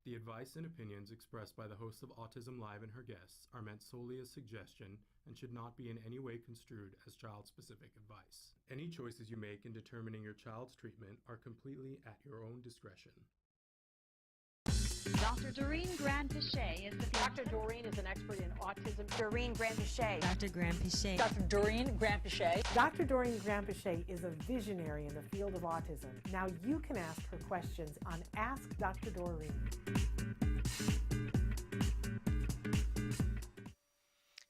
The advice and opinions expressed by the host of Autism Live and her guests are meant solely as suggestion and should not be in any way construed as child-specific advice. Any choices you make in determining your child's treatment are completely at your own discretion. Dr. Doreen Granpeesheh is the Dr. Doreen is an expert in autism. Doreen Granpeesheh. Dr. Granpeesheh. Dr. Doreen Granpeesheh. Dr. Doreen Granpeesheh is a visionary in the field of autism. Now you can ask her questions on Ask Dr. Doreen.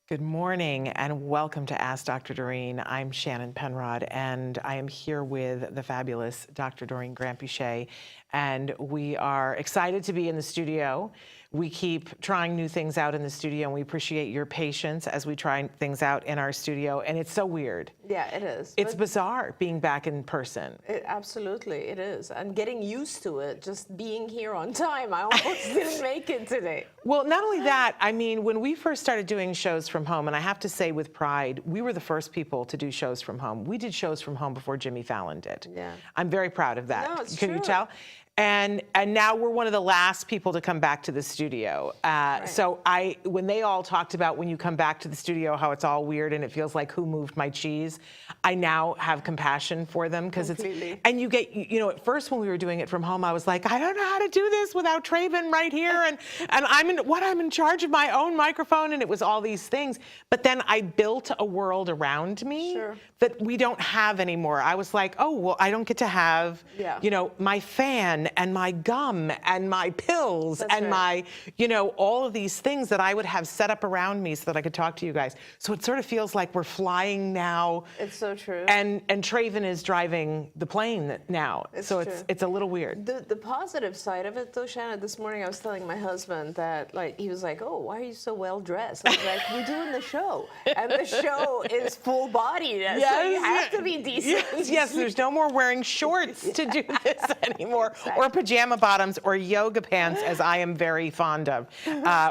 Good morning and welcome to Ask Dr. Doreen. I'm Shannon Penrod and I am here with the fabulous Dr. Doreen Granpeesheh, and we are excited to be in the studio. We keep trying new things out in the studio and we appreciate your patience as we try things out in our studio, and it's so weird. Yeah, it is. It's bizarre being back in person. Absolutely, it is. And getting used to it, just being here on time. I almost didn't make it today. Well, not only that, I mean, when we first started doing shows from home, and I have to say with pride, we were the first people to do shows from home. We did shows from home before Jimmy Fallon did. Yeah. I'm very proud of that. No, it's Can true. you tell? And now we're one of the last people to come back to the studio. Right. So when they all talked about when you come back to the studio, how it's all weird and it feels like who moved my cheese, I now have compassion for them because and you get, you know, at first when we were doing it from home, I was like, I don't know how to do this without Traven right here. And I'm in charge of my own microphone, and it was all these things. But then I built a world around me that we don't have anymore. I was like, oh, well, I don't get to have, you know, my fan and my gum and my pills my, you know, all of these things that I would have set up around me so that I could talk to you guys. So it sort of feels like we're flying now. It's so true. And Traven is driving the plane now. It's a little weird. The positive side of it though, Shannon, this morning I was telling my husband that, like, he was like, oh, why are you so well dressed? I was like, we're doing the show. And the show is full body. So you have to be decent. Yes, there's no more wearing shorts to do this anymore. Or pajama bottoms or yoga pants, as I am very fond of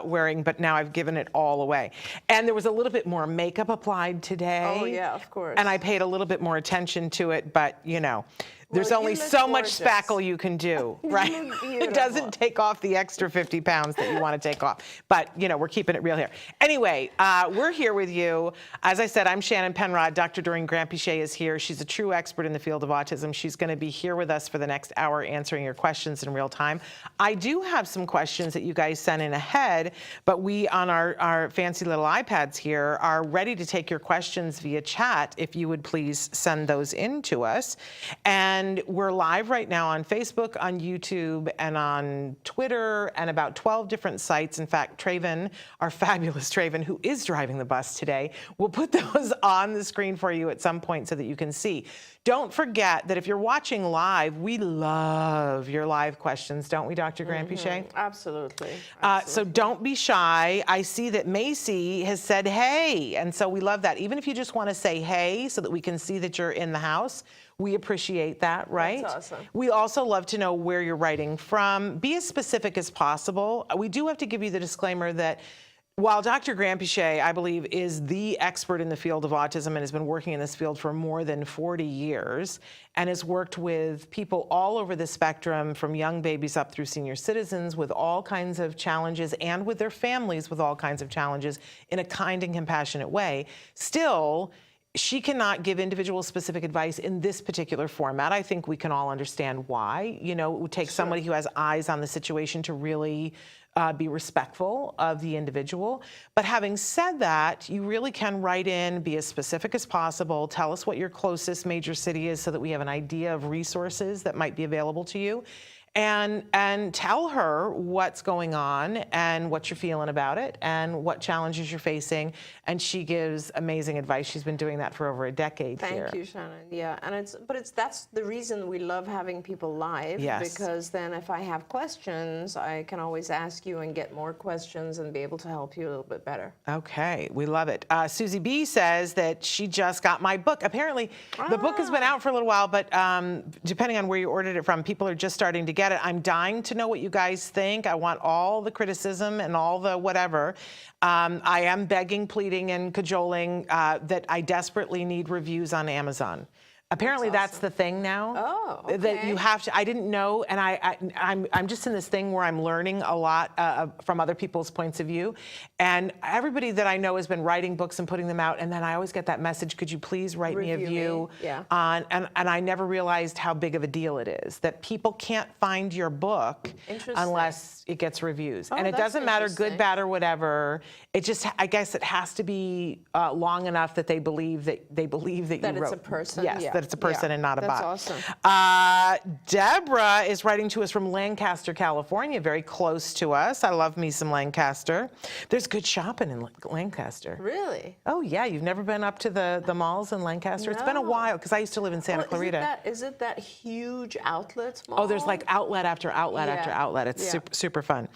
wearing, but now I've given it all away. And there was a little bit more makeup applied today. Oh, yeah, of course. And I paid a little bit more attention to it, but, you know, there's only so much spackle you can do, right? It doesn't take off the extra 50 pounds that you want to take off. But, you know, we're keeping it real here. Anyway, we're here with you. As I said, I'm Shannon Penrod. Dr. Doreen Granpeesheh is here. She's a true expert in the field of autism. She's going to be here with us for the next hour answering your questions in real time. I do have some questions that you guys sent in ahead, but we on our fancy little iPads here are ready to take your questions via chat. If you would please send those in to us. And we're live right now on Facebook, on YouTube, and on Twitter, and about 12 different sites. In fact, Traven, our fabulous Traven, who is driving the bus today, will put those on the screen for you at some point so that you can see. Don't forget that if you're watching live, we love your live questions, don't we, Dr. Granpeesheh? Absolutely. So don't be shy. I see that Macy has said, hey, and so we love that. Even if you just want to say hey so that we can see that you're in the house, we appreciate that, right? That's awesome. We also love to know where you're writing from. Be as specific as possible. We do have to give you the disclaimer that while Dr. Granpeesheh, I believe, is the expert in the field of autism and has been working in this field for more than 40 years and has worked with people all over the spectrum, from young babies up through senior citizens with all kinds of challenges and with their families with all kinds of challenges in a kind and compassionate way, still, she cannot give individual specific advice in this particular format. I think we can all understand why. You know, it would take somebody who has eyes on the situation to really be respectful of the individual. But having said that, you really can write in, be as specific as possible, tell us what your closest major city is so that we have an idea of resources that might be available to you. And tell her what's going on and what you're feeling about it and what challenges you're facing. And she gives amazing advice. She's been doing that for over a decade here. Thank you, Shannon. Yeah, and that's the reason we love having people live. Yes. Because then if I have questions, I can always ask you and get more questions and be able to help you a little bit better. Okay, we love it. Susie B says that she just got my book. Apparently, the book has been out for a little while, but depending on where you ordered it from, people are just starting to get it. I'm dying to know what you guys think. I want all the criticism and all the whatever. I am begging, pleading, and cajoling that I desperately need reviews on Amazon. Apparently that's the thing now. Oh, okay. That you have to. I didn't know, and I'm just in this thing where I'm learning a lot from other people's points of view, and everybody that I know has been writing books and putting them out, and then I always get that message: could you please write me a review? Yeah. And I never realized how big of a deal it is that people can't find your book unless it gets reviews, and it doesn't matter good, bad, or whatever. It just, I guess, it has to be long enough that they believe that you wrote. That it's a person. Yes. Yeah. That it's a person and not a bot. That's awesome. Deborah is writing to us from Lancaster, California, very close to us. I love me some Lancaster. There's good shopping in Lancaster. Really? Oh, yeah. You've never been up to the malls in Lancaster? It's been a while because I used to live in Santa Clarita. Is it that huge outlet mall? Oh, there's like outlet after outlet after outlet. It's super fun.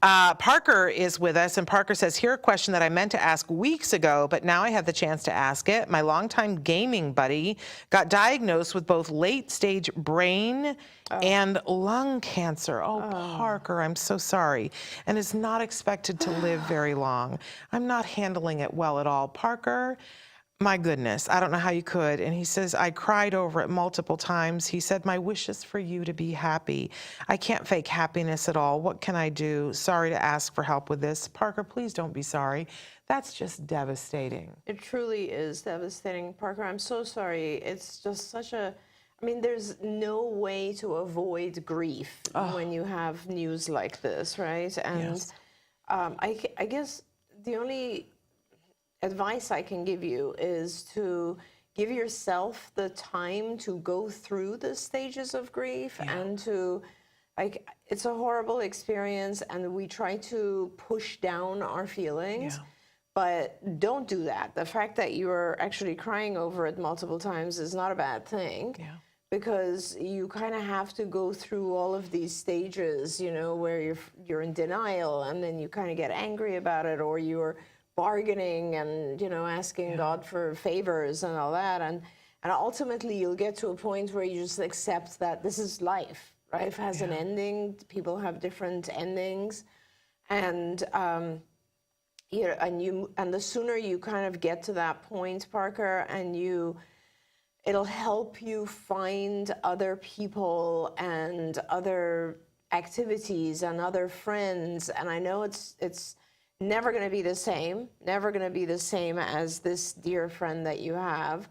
Parker is with us, and Parker says, here a question that I meant to ask weeks ago, but now I have the chance to ask it. My longtime gaming buddy got diagnosed with both late-stage brain and lung cancer. Oh, Parker, I'm so sorry. And is not expected to live very long. I'm not handling it well at all. Parker, my goodness, I don't know how you could. And he says, I cried over it multiple times. He said, my wish is for you to be happy. I can't fake happiness at all. What can I do? Sorry to ask for help with this. Parker, please don't be sorry. That's just devastating. It truly is devastating, Parker. I'm so sorry. It's just such a, I mean, there's no way to avoid grief when you have news like this, right? And I guess the only advice I can give you is to give yourself the time to go through the stages of grief and to, like, it's a horrible experience and we try to push down our feelings. But don't do that. The fact that you're actually crying over it multiple times is not a bad thing, because you kind of have to go through all of these stages, you know, where you're in denial, and then you kind of get angry about it, or you're bargaining and, you know, asking God for favors and all that, and ultimately you'll get to a point where you just accept that this is life. Life has an ending. People have different endings, and and the sooner you kind of get to that point, Parker, and it'll help you find other people and other activities and other friends. And I know it's never going to be the same, as this dear friend that you have,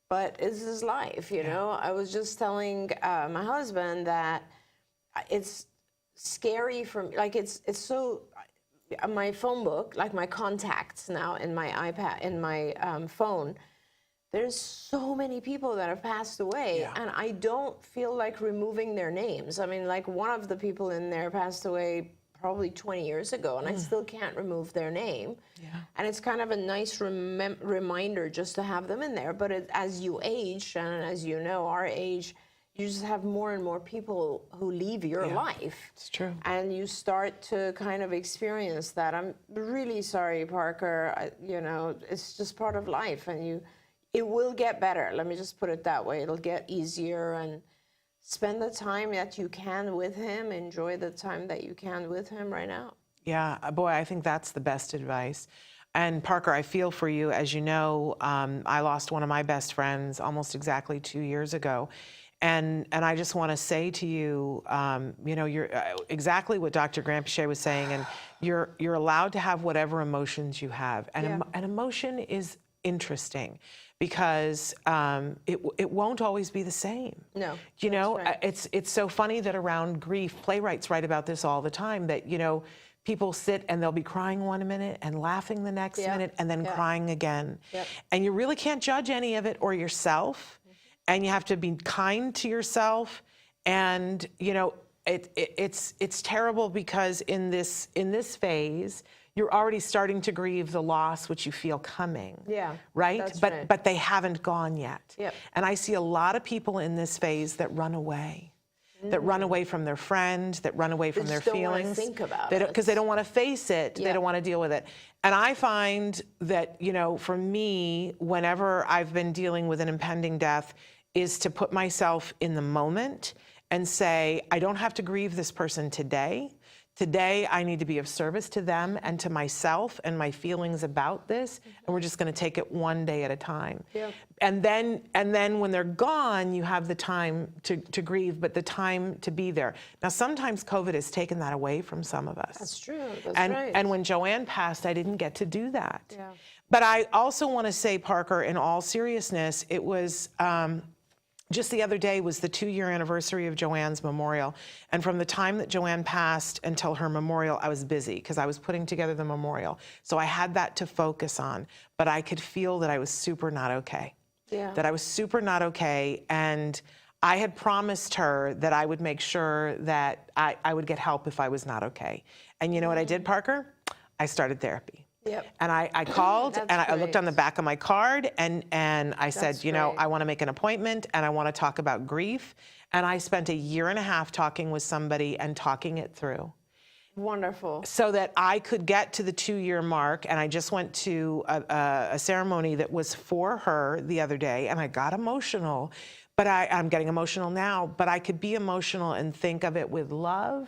but this is life, you know. I was just telling my husband that it's scary for me, like it's so. My phone book, like my contacts now in my iPad, in my phone, there's so many people that have passed away, and I don't feel like removing their names. I mean, like, one of the people in there passed away probably 20 years ago, and I still can't remove their name. And it's kind of a nice reminder just to have them in there. But as you age, and as you know, our age, you just have more and more people who leave your life. It's true. And you start to kind of experience that. I'm really sorry, Parker. You know, it's just part of life, and it will get better. Let me just put it that way. It'll get easier, and spend the time that you can with him. Enjoy the time that you can with him right now. Yeah, boy, I think that's the best advice. And Parker, I feel for you. As you know, I lost one of my best friends almost exactly 2 years ago. And I just want to say to you, you know, you're exactly what Dr. Granpeesheh was saying, and you're allowed to have whatever emotions you have. And an emotion is interesting because it won't always be the same. No, you know, right. It's so funny that around grief, playwrights write about this all the time. That, you know, people sit and they'll be crying one minute and laughing the next minute and then crying again. And you really can't judge any of it or yourself. And you have to be kind to yourself. And, you know, it's terrible because in this phase, you're already starting to grieve the loss which you feel coming. Yeah. Right? That's but right. but they haven't gone yet. Yep. And I see a lot of people in this phase that run away. That run away from their friend, that run away from their feelings. They don't want to think about it. Because they don't want to face it. They don't want to deal with it. And I find that, you know, for me, whenever I've been dealing with an impending death, is to put myself in the moment and say, I don't have to grieve this person today. Today, I need to be of service to them and to myself and my feelings about this, and we're just going to take it one day at a time. Yeah. And then when they're gone, you have the time to grieve, but the time to be there. Now, sometimes COVID has taken that away from some of us. That's true. That's And right. and when Joanne passed, I didn't get to do that. Yeah. But I also want to say, Parker, in all seriousness, it was. Just the other day was the 2-year anniversary of Joanne's memorial. And from the time that Joanne passed until her memorial, I was busy because I was putting together the memorial. So I had that to focus on, but I could feel that I was super not okay. Yeah. That I was super not okay. And I had promised her that I would make sure that I would get help if I was not okay. And you know what I did, Parker? I started therapy. Yep. And I called That's and I looked great. on the back of my card and I said, That's you know, great. I want to make an appointment and I want to talk about grief. And I spent a year and a half talking with somebody and talking it through Wonderful. so that I could get to the 2-year mark. And I just went to a ceremony that was for her the other day and I got emotional. But I'm getting emotional now, but I could be emotional and think of it with love.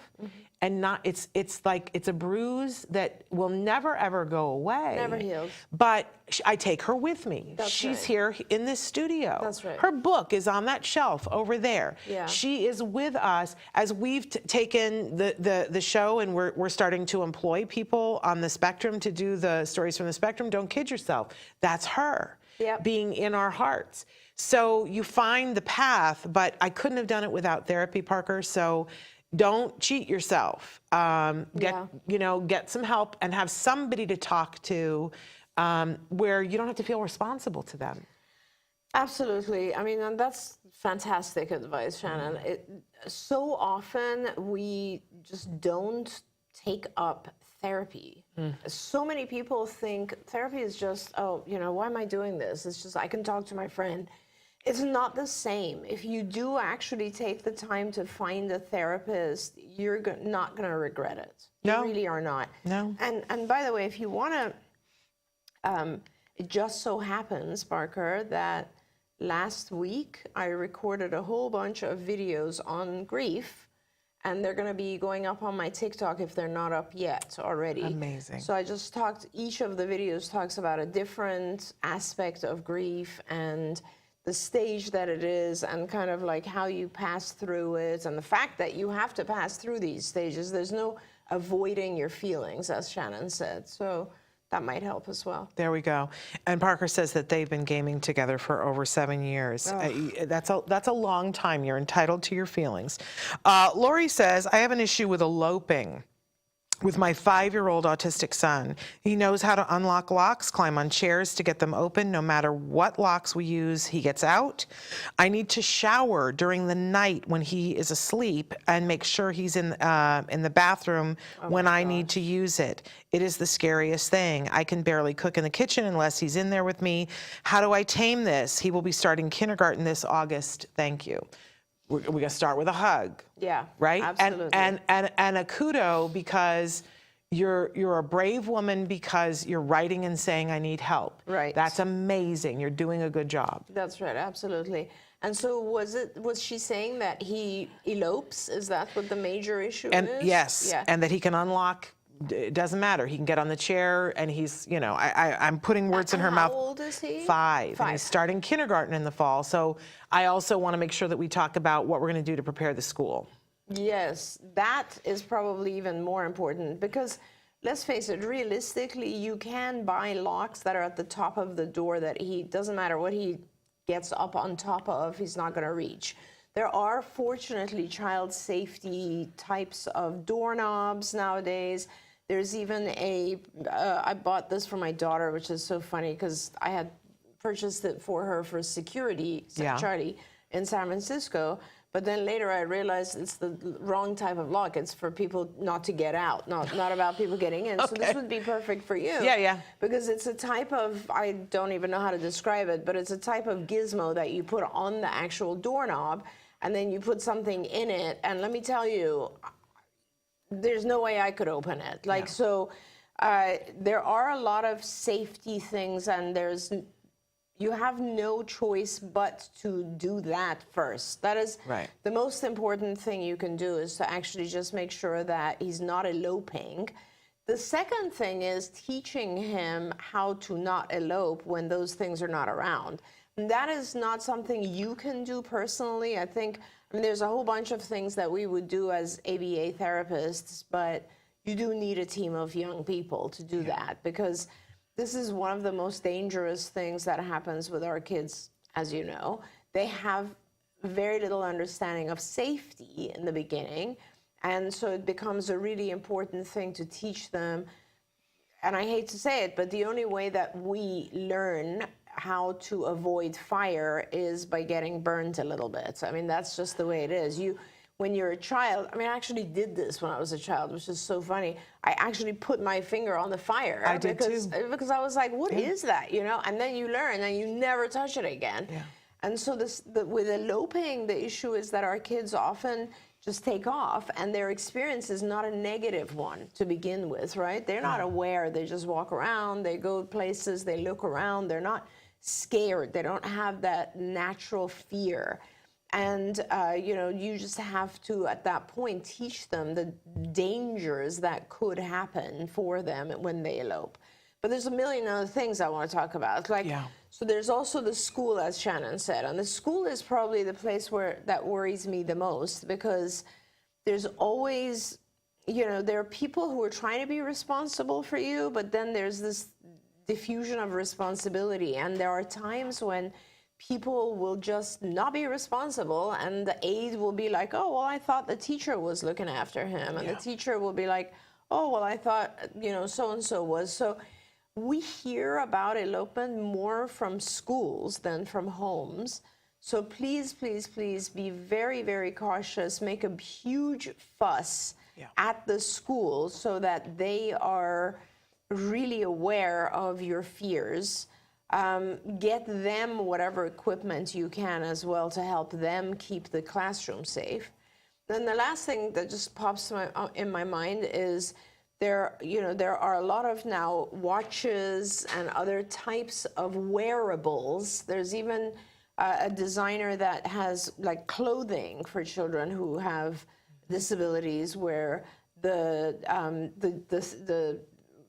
And not, it's like, it's a bruise that will never, ever go away. Never heals. But I take her with me. That's She's right. here in this studio. That's right. Her book is on that shelf over there. Yeah. She is with us as we've taken the show and we're starting to employ people on the spectrum to do the stories from the spectrum. Don't kid yourself. That's her Yep. being in our hearts. So you find the path, but I couldn't have done it without therapy, Parker. So don't cheat yourself. Get some help and have somebody to talk to where you don't have to feel responsible to them. Absolutely. I mean, and that's fantastic advice, Shannon. So often we just don't take up therapy. So many people think therapy is just, why am I doing this? It's just, I can talk to my friend. It's not the same. If you do actually take the time to find a therapist, you're not going to regret it. No. You really are not. No. And by the way, if you want to, it just so happens, Parker, that last week I recorded a whole bunch of videos on grief, and they're going to be going up on my TikTok if they're not up yet already. Amazing. So I just each of the videos talks about a different aspect of grief and the stage that it is and kind of like how you pass through it and the fact that you have to pass through these stages. There's no avoiding your feelings, as Shannon said. So that might help as well. There we go. And Parker says that they've been gaming together for over 7 years. That's a long time. You're entitled to your feelings. Lori says, I have an issue with eloping with my 5-year-old autistic son. He knows how to unlock locks, climb on chairs to get them open. No matter what locks we use, he gets out. I need to shower during the night when he is asleep and make sure he's in the bathroom when I need to use it. It is the scariest thing. I can barely cook in the kitchen unless he's in there with me. How do I tame this? He will be starting kindergarten this August. Thank you. We're going to start with a hug. Yeah, Right? absolutely. And a kudo because you're a brave woman because you're writing and saying, I need help. Right. That's amazing. You're doing a good job. That's right, absolutely. And so was she saying that he elopes? Is that what the major issue And is? yes, Yeah. and that he can unlock, it doesn't matter. He can get on the chair and he's, I'm putting words in her mouth. How old is he? 5. And he's starting kindergarten in the fall. So I also want to make sure that we talk about what we're going to do to prepare the school. Yes, that is probably even more important because let's face it, realistically, you can buy locks that are at the top of the door that doesn't matter what he gets up on top of, he's not going to reach. There are fortunately child safety types of doorknobs nowadays. There's even I bought this for my daughter, which is so funny because I had purchased it for her for security, Yeah. Charlie, in San Francisco. But then later I realized it's the wrong type of lock. It's for people not to get out, not about people getting in. So this would be perfect for you. Yeah. Because it's a type of, I don't even know how to describe it, but it's a type of gizmo that you put on the actual doorknob and then you put something in it. And let me tell you, there's no way I could open it. So there are a lot of safety things and you have no choice but to do that first. That is Right. the most important thing you can do, is to actually just make sure that he's not eloping. The second thing is teaching him how to not elope when those things are not around. And that is not something you can do personally. I mean, there's a whole bunch of things that we would do as ABA therapists, but you do need a team of young people to do that, because this is one of the most dangerous things that happens with our kids, as you know. They have very little understanding of safety in the beginning, and so it becomes a really important thing to teach them. And I hate to say it, but the only way that we learn how to avoid fire is by getting burnt a little bit. I mean, that's just the way it is. When you're a child, I actually did this when I was a child, which is so funny. I actually put my finger on the fire. I did too. Because I was like, what is that, And then you learn and you never touch it again. Yeah. And so with eloping, the issue is that our kids often just take off, and their experience is not a negative one to begin with, right? They're not aware. They just walk around, they go places, they look around. They're not scared. They don't have that natural fear. And, you just have to, at that point, teach them the dangers that could happen for them when they elope. But there's a million other things I want to talk about. So there's also the school, as Shannon said. And the school is probably the place that worries me the most, because there's always, there are people who are trying to be responsible for you, but then there's this diffusion of responsibility. And there are times when people will just not be responsible, and the aide will be like, oh, well, I thought the teacher was looking after him. And the teacher will be like, oh, well, I thought, so-and-so was. So we hear about elopement more from schools than from homes. So please, please, please be very, very cautious. Make a huge fuss at the school so that they are really aware of your fears. Get them whatever equipment you can as well to help them keep the classroom safe. Then the last thing that just pops in my mind is there are a lot of now watches and other types of wearables. There's even a designer that has like clothing for children who have disabilities, where the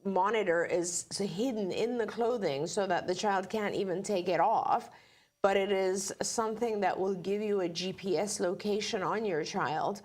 monitor is hidden in the clothing so that the child can't even take it off, but it is something that will give you a GPS location on your child,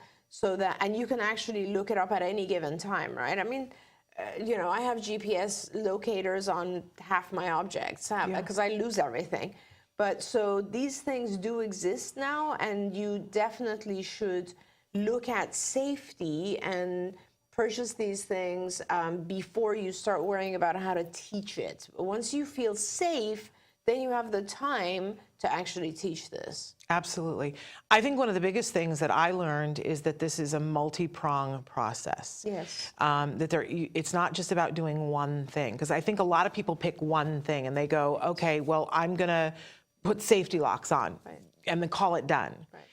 and you can actually look it up at any given time, right? I mean, I have GPS locators on half my objects because I lose everything. But so these things do exist now, and you definitely should look at safety and purchase these things before you start worrying about how to teach it. Once you feel safe, then you have the time to actually teach this. Absolutely. I think one of the biggest things that I learned is that this is a multi-pronged process. Yes. It's not just about doing one thing, because I think a lot of people pick one thing and they go, okay, well, I'm going to put safety locks on and then call it done. Right.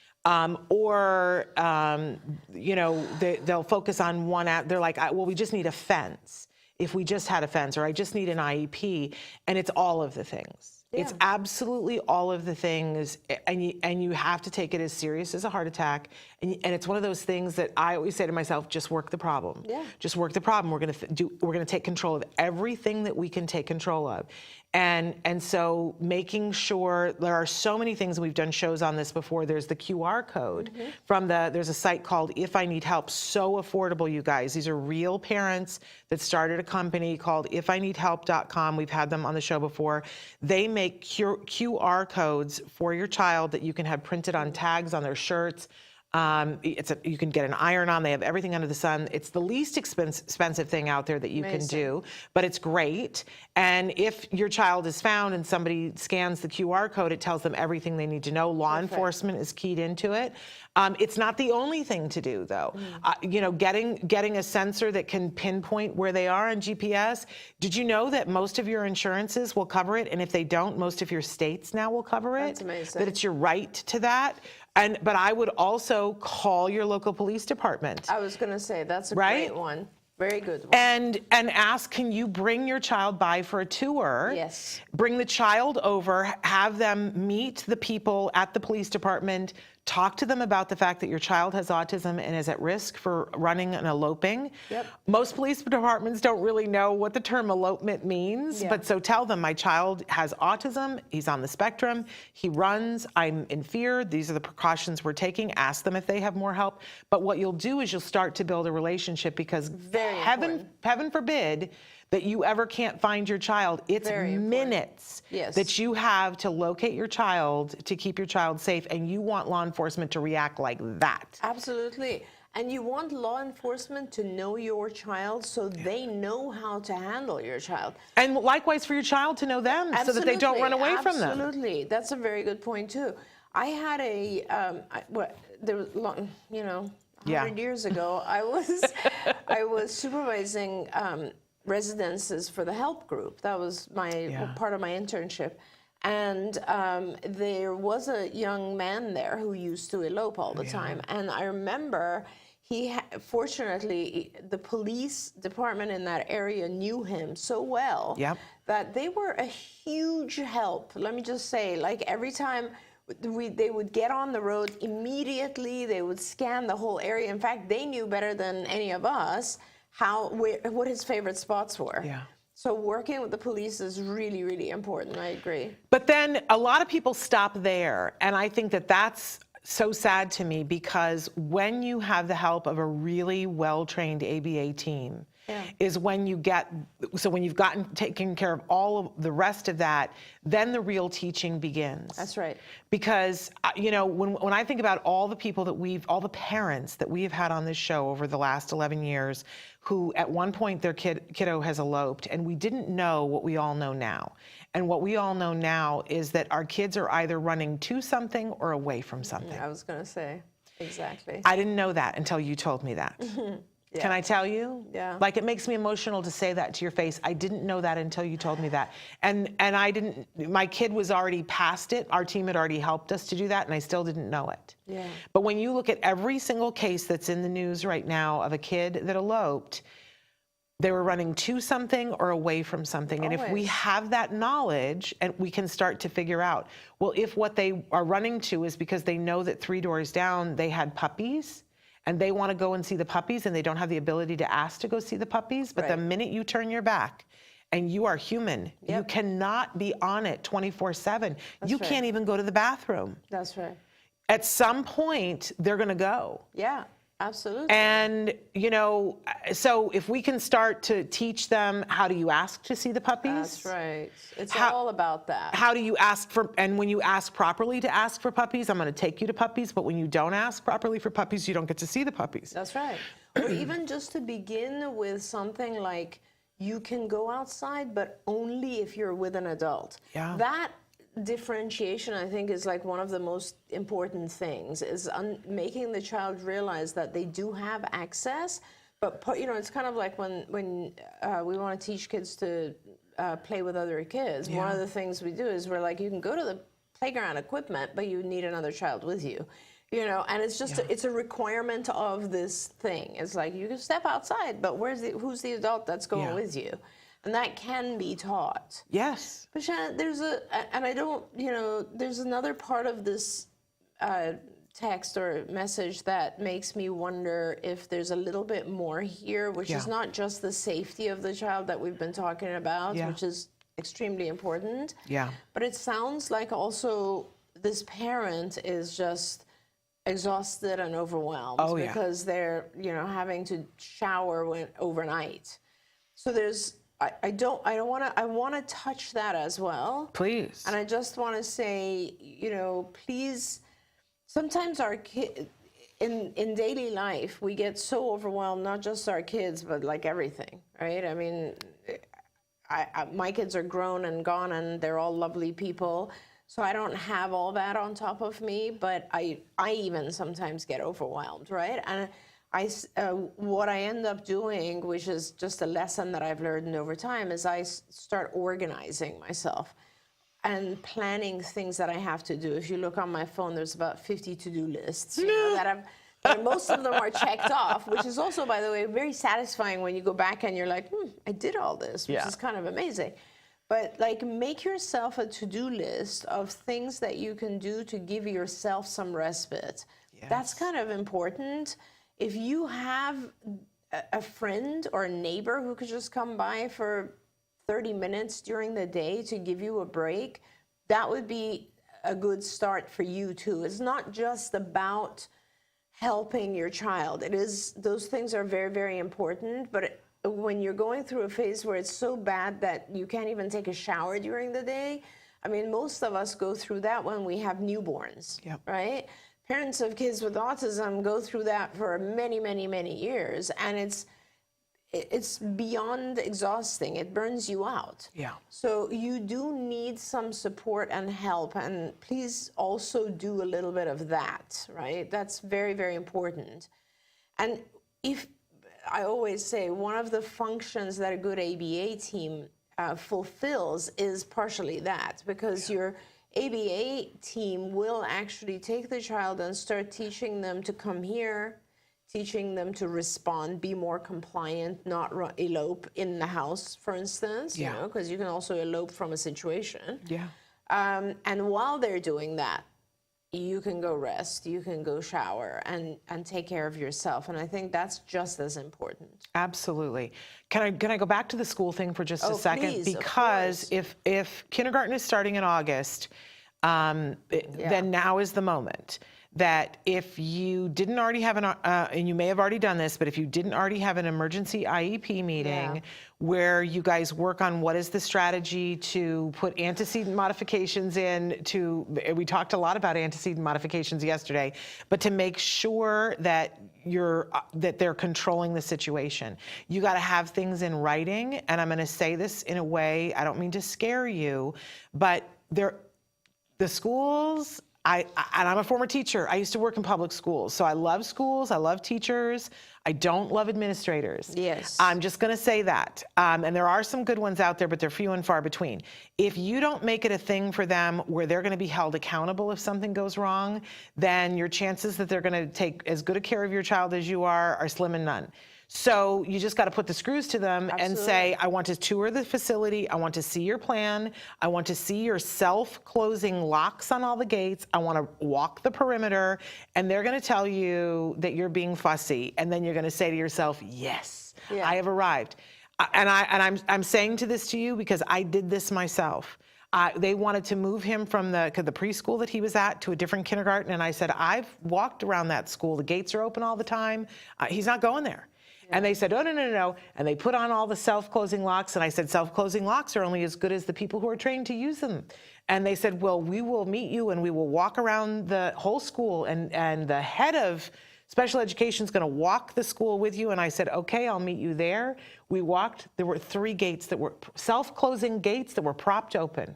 They'll focus on one. They're like, well, we just need a fence. If we just had a fence, or I just need an IEP, and it's all of the things. Yeah. It's absolutely all of the things, and you have to take it as serious as a heart attack. And it's one of those things that I always say to myself: just work the problem. Yeah. Just work the problem. We're gonna take control of everything that we can take control of. And so making sure, there are so many things, we've done shows on this before. There's the QR code there's a site called If I Need Help, so affordable, you guys. These are real parents that started a company called ifineedhelp.com. We've had them on the show before. They make QR codes for your child that you can have printed on tags on their shirts. You can get an iron-on. They have everything under the sun. It's the least expensive thing out there that you can do, but it's great. And if your child is found and somebody scans the QR code, it tells them everything they need to know. Law enforcement is keyed into it. It's not the only thing to do, though. Getting a sensor that can pinpoint where they are on GPS. Did you know that most of your insurances will cover it? And if they don't, most of your states now will cover it. That's amazing. That it's your right to that. But I would also call your local police department. I was going to say, that's a great one. Very good one. And ask, can you bring your child by for a tour? Yes. Bring the child over, have them meet the people at the police department, talk to them about the fact that your child has autism and is at risk for running and eloping. Yep. Most police departments don't really know what the term elopement means, Yeah. but so tell them, my child has autism, he's on the spectrum, he runs, I'm in fear, these are the precautions we're taking, ask them if they have more help. But what you'll do is you'll start to build a relationship, because Very heaven forbid that you ever can't find your child. It's Very important. minutes Yes. that you have to locate your child, to keep your child safe, and you want law enforcement to react like that. Absolutely. And you want law enforcement to know your child so they know how to handle your child. And likewise for your child to know them, so that they don't run away from them. Absolutely. That's a very good point, too. I had there was long, 100 years ago, I was supervising residences for the help group. That was part of my internship. And there was a young man there who used to elope all the time. And I remember fortunately, the police department in that area knew him so well that they were a huge help. Let me just say, like every time they would get on the road immediately, they would scan the whole area. In fact, they knew better than any of us what his favorite spots were. Yeah. So working with the police is really, really important. I agree. But then a lot of people stop there, and I think that that's so sad to me, because when you have the help of a really well-trained ABA team, is when you've gotten taken care of all of the rest of that, then the real teaching begins. That's right. Because, when I think about all the people all the parents that we have had on this show over the last 11 years, who at one point their kiddo has eloped, and we didn't know what we all know now. And what we all know now is that our kids are either running to something or away from something. I was going to say, exactly. I didn't know that until you told me that. Yeah. Can I tell you? Yeah. Like, it makes me emotional to say that to your face. I didn't know that until you told me that. And I didn't, my kid was already past it. Our team had already helped us to do that, and I still didn't know it. Yeah. But when you look at every single case that's in the news right now of a kid that eloped, they were running to something or away from something. And if we have that knowledge, and we can start to figure out, well, if what they are running to is because they know that 3 doors down they had puppies, and they want to go and see the puppies, and they don't have the ability to ask to go see the puppies. But the minute you turn your back, and you are human, you cannot be on it 24/7. You can't even go to the bathroom. That's right. At some point, they're going to go. Yeah, absolutely. And, so if we can start to teach them, how do you ask to see the puppies? That's right. It's all about that. How do you ask for, and when you ask properly to ask for puppies, I'm going to take you to puppies, but when you don't ask properly for puppies, you don't get to see the puppies. That's right. Or even just to begin with something like, you can go outside, but only if you're with an adult. Yeah. That differentiation, I think, is like one of the most important things, is making the child realize that they do have access. But it's kind of like when we want to teach kids to play with other kids. One of the things we do is we're like, you can go to the playground equipment, but you need another child with you. And it's just it's a requirement of this thing. It's like, you can step outside, but who's the adult that's going with you? And that can be taught. Yes. But Shannon, there's another part of this text or message that makes me wonder if there's a little bit more here, which is not just the safety of the child that we've been talking about, which is extremely important. Yeah. But it sounds like also this parent is just exhausted and overwhelmed because they're, having to shower overnight. So I want to touch that as well. Please. And I just want to say, please, sometimes our in daily life, we get so overwhelmed, not just our kids, but like everything, right? I mean, my kids are grown and gone, and they're all lovely people. So I don't have all that on top of me, but I even sometimes get overwhelmed, right? And what I end up doing, which is just a lesson that I've learned over time, is I start organizing myself and planning things that I have to do. If you look on my phone, there's about 50 to-do lists that But most of them are checked off, which is also, by the way, very satisfying when you go back and you're like, I did all this, which is kind of amazing. But like, make yourself a to-do list of things that you can do to give yourself some respite. Yes. That's kind of important. If you have a friend or a neighbor who could just come by for 30 minutes during the day to give you a break, that would be a good start for you too. It's not just about helping your child. It is, those things are very, very important, but when you're going through a phase where it's so bad that you can't even take a shower during the day, I mean, most of us go through that when we have newborns, right? Parents of kids with autism go through that for many, many, many years, and it's beyond exhausting. It burns you out. Yeah. So you do need some support and help, and please also do a little bit of that, right? That's very, very important. And if I always say one of the functions that a good ABA team fulfills is partially that, because your ABA team will actually take the child and start teaching them to come here, teaching them to respond, be more compliant, not elope in the house, for instance, you know, because you can also elope from a situation. Yeah. And while they're doing that, you can go rest, you can go shower, and take care of yourself. And I think that's just as important. Absolutely. Can I go back to the school thing for just a second? Please, because if kindergarten is starting in August, then now is the moment. That if you didn't already have and you may have already done this, but if you didn't already have an emergency IEP meeting where you guys work on what is the strategy to put antecedent modifications in, we talked a lot about antecedent modifications yesterday, but to make sure that they're controlling the situation. You got to have things in writing, and I'm going to say this in a way, I don't mean to scare you, but the schools, and I'm a former teacher. I used to work in public schools. So I love schools. I love teachers. I don't love administrators. Yes. I'm just going to say that. And there are some good ones out there, but they're few and far between. If you don't make it a thing for them where they're going to be held accountable if something goes wrong, then your chances that they're going to take as good a care of your child as you are slim and none. So you just got to put the screws to them and say, I want to tour the facility. I want to see your plan. I want to see your self-closing locks on all the gates. I want to walk the perimeter. And they're going to tell you that you're being fussy. And then you're going to say to yourself, yes, I have arrived. And I'm saying this to you because I did this myself. They wanted to move him from the preschool that he was at to a different kindergarten. And I said, I've walked around that school. The gates are open all the time. He's not going there. And they said, oh, no. And they put on all the self-closing locks. And I said, self-closing locks are only as good as the people who are trained to use them. And they said, well, we will meet you and we will walk around the whole school. And the head of special education is going to walk the school with you. And I said, okay, I'll meet you there. We walked. There were 3 gates that were self-closing gates that were propped open.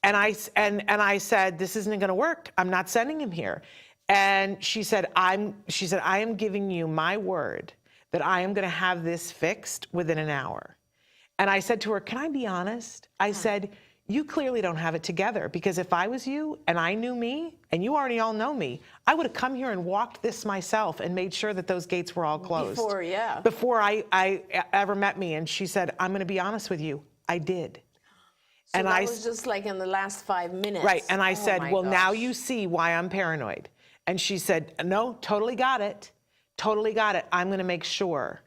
And I said, this isn't going to work. I'm not sending him here. And she said, I am giving you my word that I am going to have this fixed within an hour. And I said to her, can I be honest? I said, you clearly don't have it together, because if I was you and I knew me, and you already all know me, I would have come here and walked this myself and made sure that those gates were all closed. Before I ever met me. And she said, I'm going to be honest with you, I did. So and that was just like in the last 5 minutes. Right. And I said, well, now you see why I'm paranoid. And she said, no, totally got it. Totally got it. I'm going to make sure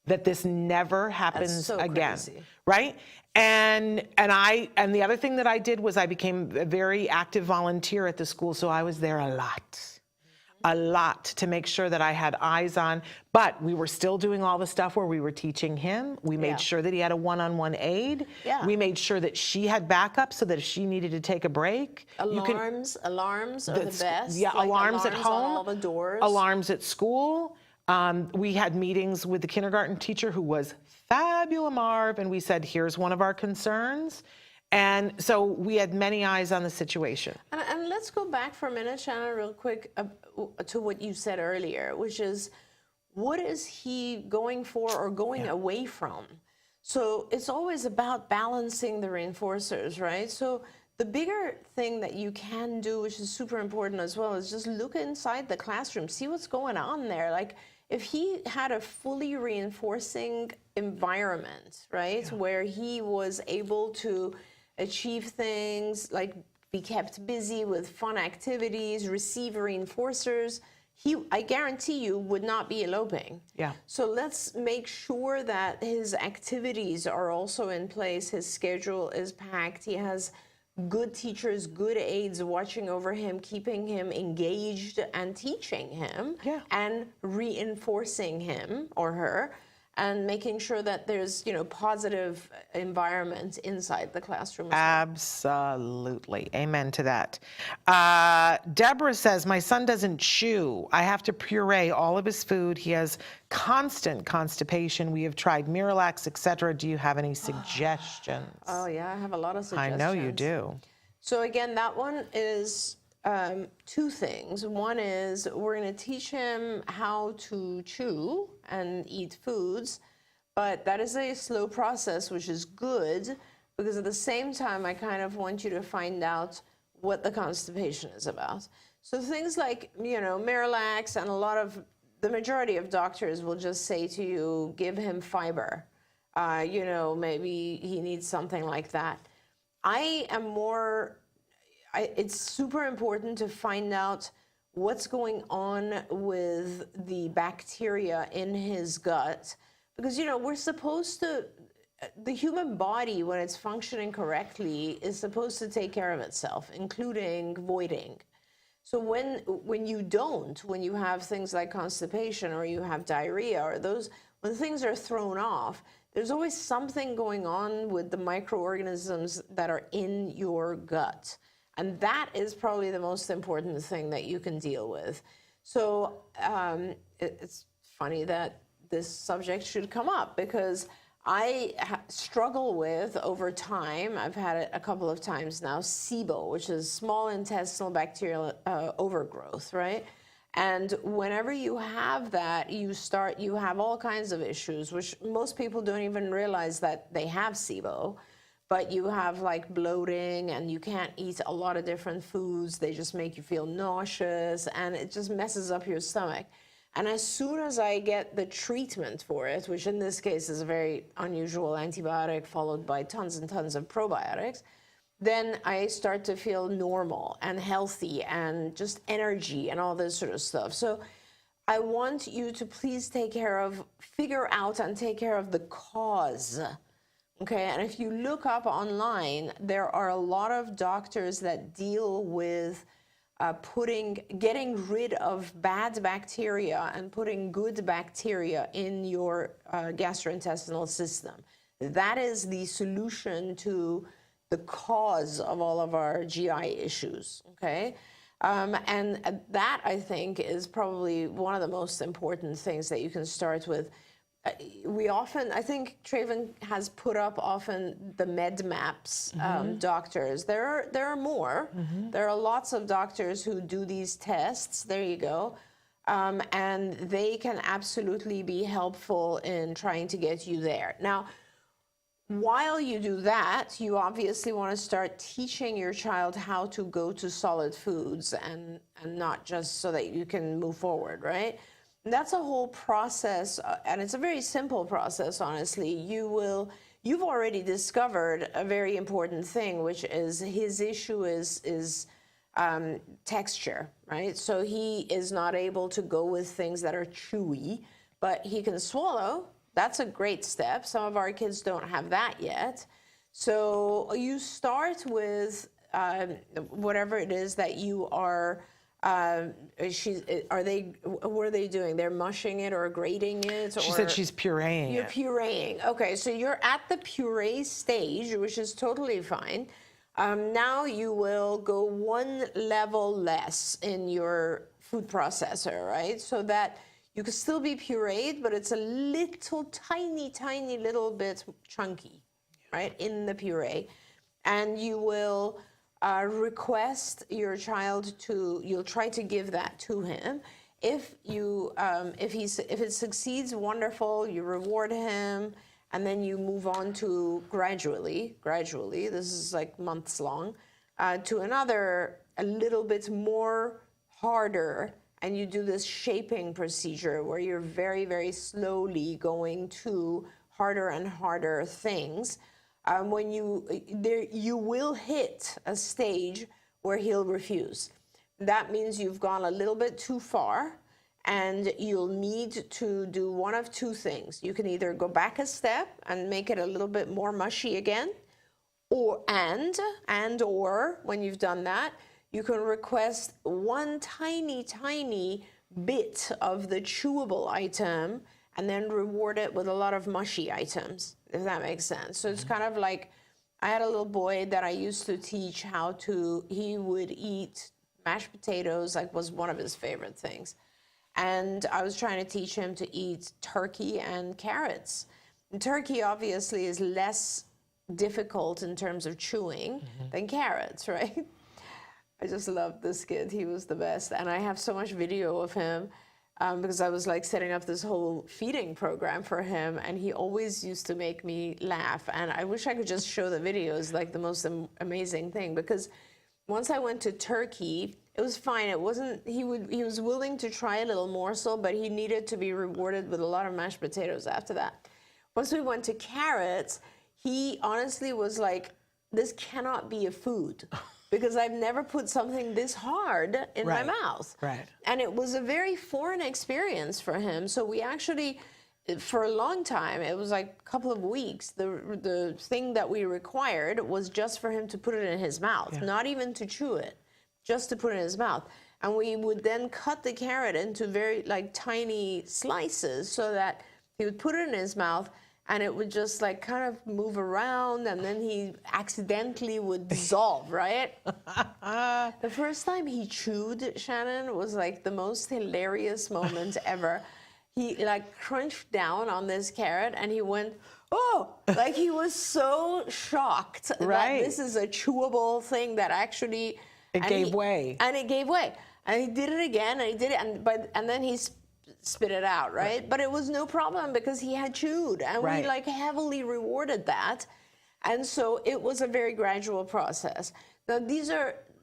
that this never happens again. Crazy. Right? And the other thing that I did was I became a very active volunteer at the school. So I was there a lot to make sure that I had eyes on, but we were still doing all the stuff where we were teaching him. We made sure that he had a one-on-one aid. We made sure that she had backup so that if she needed to take a break. Alarms are the best. Yeah, like alarms at home. On all the doors. Alarms at school. We had meetings with the kindergarten teacher who was fabulous, Marv, and we said, here's one of our concerns. And so we had many eyes on the situation. And let's go back for a minute, Shannon, real quick, to what you said earlier, which is, what is he going for or going away from? So it's always about balancing the reinforcers, right? So The bigger thing that you can do, which is super important as well, is just look inside the classroom, see what's going on there. Like if he had a fully reinforcing environment, right, where he was able to achieve things, like be kept busy with fun activities, receive reinforcers, I guarantee you, would not be eloping. Yeah. So let's make sure that his activities are also in place, his schedule is packed, he has good teachers, good aides watching over him, keeping him engaged and teaching him and reinforcing him or her, and making sure that there's, positive environment inside the classroom. Absolutely. Amen to that. Deborah says, my son doesn't chew. I have to puree all of his food. He has constant constipation. We have tried Miralax, etc. Do you have any suggestions? Oh, yeah, I have a lot of suggestions. I know you do. So again, that one is two things. One is we're going to teach him how to chew and eat foods, but that is a slow process, which is good, because at the same time, I kind of want you to find out what the constipation is about. So things like, Miralax, and the majority of doctors will just say to you, give him fiber. Maybe he needs something like that. It's super important to find out what's going on with the bacteria in his gut, because, the human body, when it's functioning correctly, is supposed to take care of itself, including voiding. So when you have things like constipation or you have diarrhea or when things are thrown off, there's always something going on with the microorganisms that are in your gut. And that is probably the most important thing that you can deal with. So it's funny that this subject should come up, because I struggle with, over time, I've had it a couple of times now, SIBO, which is small intestinal bacterial overgrowth, right? And whenever you have that, you have all kinds of issues, which most people don't even realize that they have SIBO. But you have like bloating, and you can't eat a lot of different foods. They just make you feel nauseous, and it just messes up your stomach. And as soon as I get the treatment for it, which in this case is a very unusual antibiotic followed by tons and tons of probiotics, then I start to feel normal and healthy and just energy and all this sort of stuff. So I want you to please figure out and take care of the cause. Okay, and if you look up online, there are a lot of doctors that deal with getting rid of bad bacteria and putting good bacteria in your gastrointestinal system. That is the solution to the cause of all of our GI issues, okay? And that, I think, is probably one of the most important things that you can start with. I think Traven has put up often the med maps doctors. There are more. There are lots of doctors who do these tests. There you go. And they can absolutely be helpful in trying to get you there. Now, while you do that, you obviously want to start teaching your child how to go to solid foods and not just so that you can move forward, right? That's a whole process, and it's a very simple process, honestly. You've already discovered a very important thing, which is his issue is texture, right? So he is not able to go with things that are chewy, but he can swallow. That's a great step. Some of our kids don't have that yet. So you start with whatever it is that you are. What are they doing? They're mushing it or grating it? She said she's pureeing You're pureeing. Okay, so you're at the puree stage, which is totally fine. Now you will go one level less in your food processor, right? So that you can still be pureed, but it's a little tiny little bit chunky, right, in the puree. And you will request your child you'll try to give that to him. If it succeeds, wonderful, you reward him, and then you move on to gradually, this is like months long, to another a little bit more harder, and you do this shaping procedure where you're very, very slowly going to harder and harder things. When you will hit a stage where he'll refuse. That means you've gone a little bit too far, and you'll need to do one of two things. You can either go back a step and make it a little bit more mushy again, or when you've done that, you can request one tiny bit of the chewable item and then reward it with a lot of mushy items, if that makes sense. So it's kind of like, I had a little boy that I used to teach he would eat mashed potatoes, like was one of his favorite things. And I was trying to teach him to eat turkey and carrots. And turkey obviously is less difficult in terms of chewing than carrots, right? I just loved this kid. He was the best. And I have so much video of him because I was like setting up this whole feeding program for him, and he always used to make me laugh. And I wish I could just show the videos, like the most amazing thing, because once I went to turkey, it was fine. It wasn't, he was willing to try a little morsel, but he needed to be rewarded with a lot of mashed potatoes after that. Once we went to carrots, he honestly was like, this cannot be a food. Because I've never put something this hard in my mouth. Right. And it was a very foreign experience for him. So we actually, for a long time, it was like a couple of weeks, the thing that we required was just for him to put it in his mouth, not even to chew it, just to put it in his mouth. And we would then cut the carrot into very like tiny slices so that he would put it in his mouth, and it would just like kind of move around, and then he accidentally would dissolve, right? The first time he chewed, Shannon, was like the most hilarious moment ever. He like crunched down on this carrot, and he went, oh, like he was so shocked that this is a chewable thing that actually... It gave way. And it gave way. And he did it again, and he did it, and then he spit it out, right? But it was no problem because he had chewed, and we like heavily rewarded that. And so it was a very gradual process. Now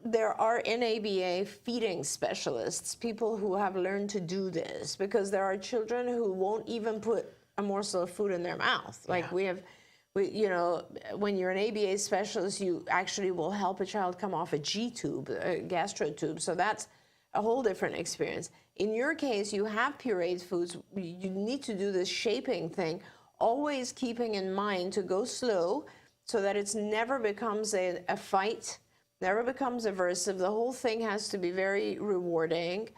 there are in ABA feeding specialists, people who have learned to do this, because there are children who won't even put a morsel of food in their mouth. Like you know, when you're an ABA specialist, you actually will help a child come off a G tube, a gastro tube. So that's a whole different experience. In your case, you have pureed foods. You need to do this shaping thing, always keeping in mind to go slow so that it never becomes a fight, never becomes aversive. The whole thing has to be very rewarding.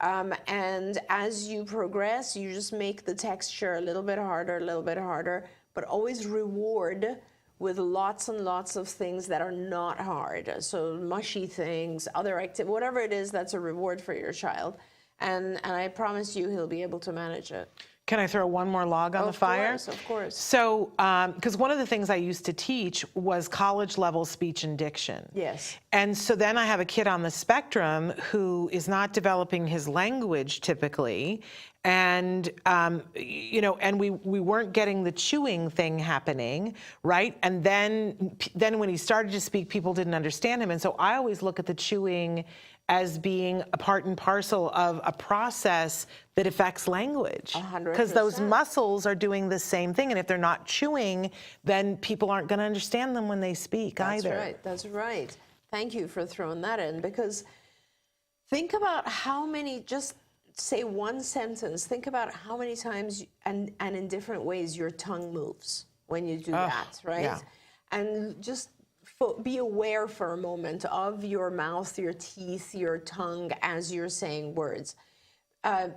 And as you progress, you just make the texture a little bit harder, but always reward with lots and lots of things that are not hard. So mushy things, other activities, whatever it is, that's a reward for your child. And I promise you he'll be able to manage it. Can I throw one more log on the fire? Of course. So, because one of the things I used to teach was college-level speech and diction. Yes. And so then I have a kid on the spectrum who is not developing his language typically, and you know, and we weren't getting the chewing thing happening, right? And then when he started to speak, people didn't understand him, and so I always look at the chewing as being a part and parcel of a process that affects language. 100%. Because those muscles are doing the same thing, and if they're not chewing, then people aren't going to understand them when they speak either. That's right. Thank you for throwing that in, because think about how many, just say one sentence, think about how many times and in different ways your tongue moves when you do that, right? Yeah. And just be aware for a moment of your mouth, your teeth, your tongue as you're saying words.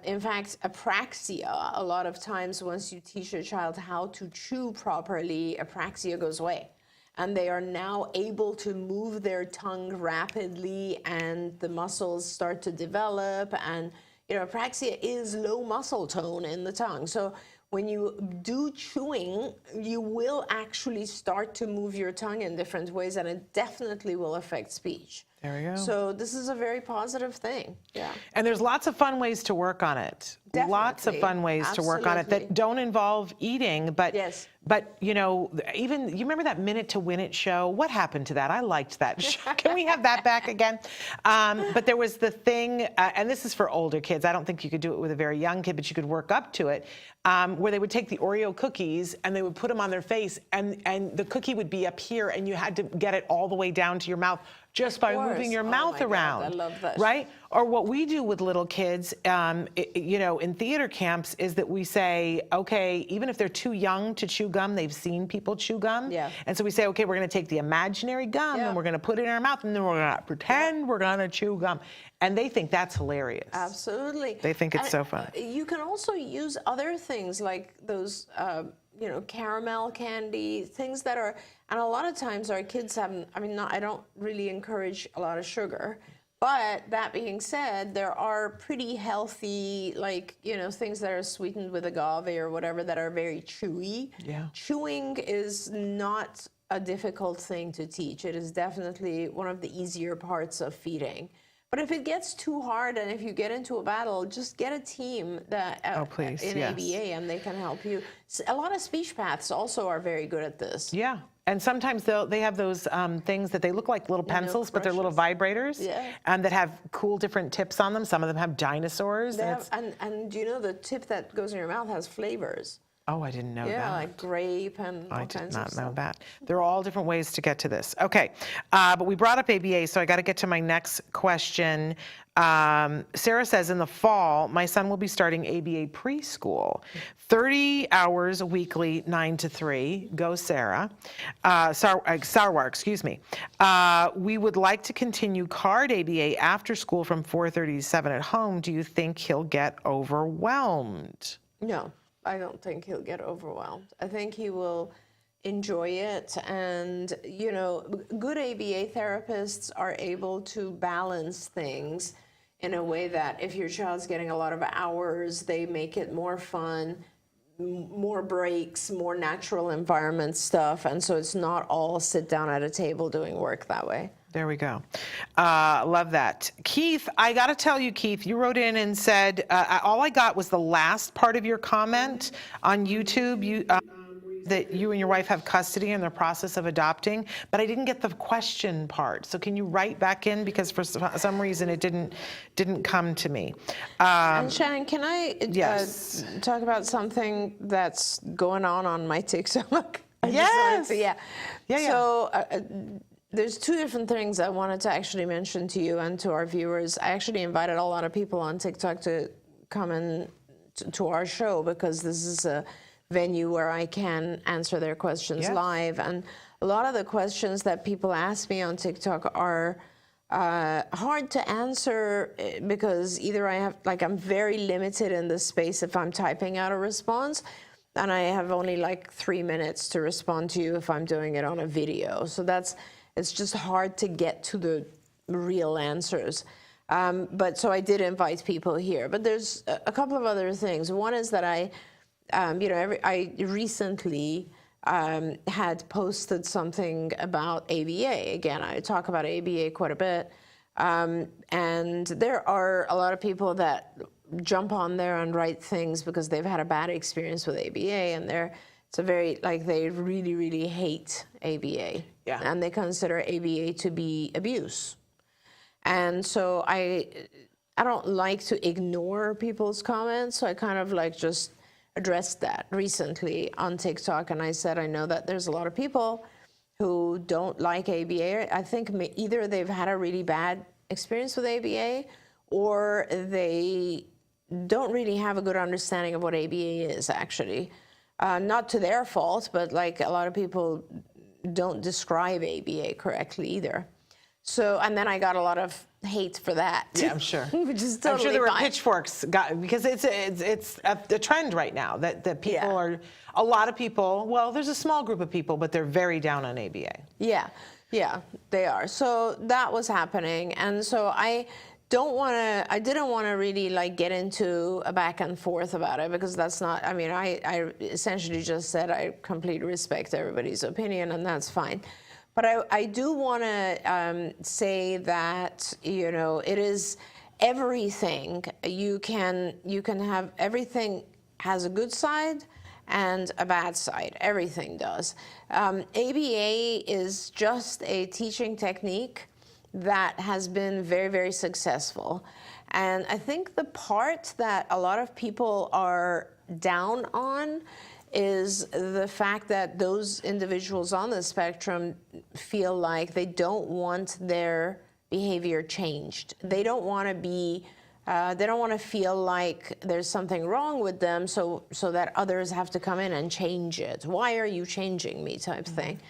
In fact, apraxia, a lot of times once you teach a child how to chew properly, apraxia goes away. And they are now able to move their tongue rapidly, and the muscles start to develop. And, you know, apraxia is low muscle tone in the tongue. So when you do chewing, you will actually start to move your tongue in different ways, and it definitely will affect speech. There we go. So this is a very positive thing. Yeah. And there's lots of fun ways to work on it. Lots of Definitely. fun ways to work on it that Absolutely. don't involve eating, but Yes. but you know, even you remember that Minute to Win It show? What happened to that? I liked that show. Can we have that back again? But there was the thing, and this is for older kids. I don't think you could do it with a very young kid, but you could work up to it, where they would take the Oreo cookies and they would put them on their face, and the cookie would be up here, and you had to get it all the way down to your mouth just by moving your mouth my God, around. I love that. Right? Or what we do with little kids, you know, in theater camps is that we say, okay, even if they're too young to chew gum, they've seen people chew gum. Yeah. And so we say, okay, we're going to take the imaginary gum Yeah. and we're going to put it in our mouth and then we're going to pretend we're going to chew gum. And they think that's hilarious. Absolutely. They think it's so fun. You can also use other things like those, you know, caramel candy, things that are, and a lot of times our kids haven't, I mean, I don't really encourage a lot of sugar. But that being said, there are pretty healthy, like, you know, things that are sweetened with agave or whatever that are very chewy. Yeah. Chewing is not a difficult thing to teach. It is definitely one of the easier parts of feeding. But if it gets too hard and if you get into a battle, just get a team that please, in yes. ABA and they can help you. A lot of speech paths also are very good at this. Yeah. And sometimes they have those things that they look like little pencils, but they're little vibrators, Yeah. and that have cool different tips on them. Some of them have dinosaurs. They And have, and you know the tip that goes in your mouth has flavors. oh, I didn't know that. Yeah, like grape and all I did kinds of not stuff. know that. There are all different ways to get to this. Okay, but we brought up ABA, so I got to get to my next question. Sarah says, in the fall, my son will be starting ABA preschool. 30 hours weekly, 9 to 3. Go, Sarah. Sarwar, excuse me. We would like to continue CARD ABA after school from 4:30 to 7 at home. Do you think he'll get overwhelmed? No, I don't think he'll get overwhelmed. I think he will enjoy it. And, you know, good ABA therapists are able to balance things in a way that if your child's getting a lot of hours, they make it more fun, more breaks, more natural environment stuff. And so it's not all sit down at a table doing work that way. There we go. Love that. Keith, I got to tell you, Keith, you wrote in and said, all I got was the last part of your comment on YouTube, that you and your wife have custody in the process of adopting, but I didn't get the question part. So can you write back in, because for some reason it didn't come to me. And Shannon, can I yes. talk about something that's going on my TikTok? Yes. Yeah. Yeah. So there's two different things I wanted to actually mention to you and to our viewers. I actually invited a lot of people on TikTok to come in to our show because this is a venue where I can answer their questions live. And a lot of the questions that people ask me on TikTok are hard to answer because either I have, like, I'm very limited in the space if I'm typing out a response, and I have only like 3 minutes to respond to you if I'm doing it on a video. So it's just hard to get to the real answers. But so I did invite people here. But there's a couple of other things. One is that I recently had posted something about ABA. Again, I talk about ABA quite a bit. And there are a lot of people that jump on there and write things because they've had a bad experience with ABA, and they really, really hate ABA. Yeah. And they consider ABA to be abuse. And so I don't like to ignore people's comments, so I kind of like just addressed that recently on TikTok, and I said, I know that there's a lot of people who don't like ABA. I think either they've had a really bad experience with ABA, or they don't really have a good understanding of what ABA is, actually. Not to their fault, but like a lot of people don't describe ABA correctly either. So, and then I got a lot of hate for that. Yeah, I'm sure. Which is totally I'm sure there were fine. pitchforks, because it's a trend right now that people are, a lot of people, well, there's a small group of people, but they're very down on ABA. Yeah, they are. So that was happening. And so I didn't want to really like get into a back and forth about it, because that's not, I mean, I essentially just said I completely respect everybody's opinion, and that's fine. But I do want to say that, you know, it is everything. You can have, everything has a good side and a bad side. Everything does. ABA is just a teaching technique that has been very, very successful. And I think the part that a lot of people are down on is the fact that those individuals on the spectrum feel like they don't want their behavior changed. They don't want to be, they don't want to feel like there's something wrong with them, so that others have to come in and change it. Why are you changing me, type thing.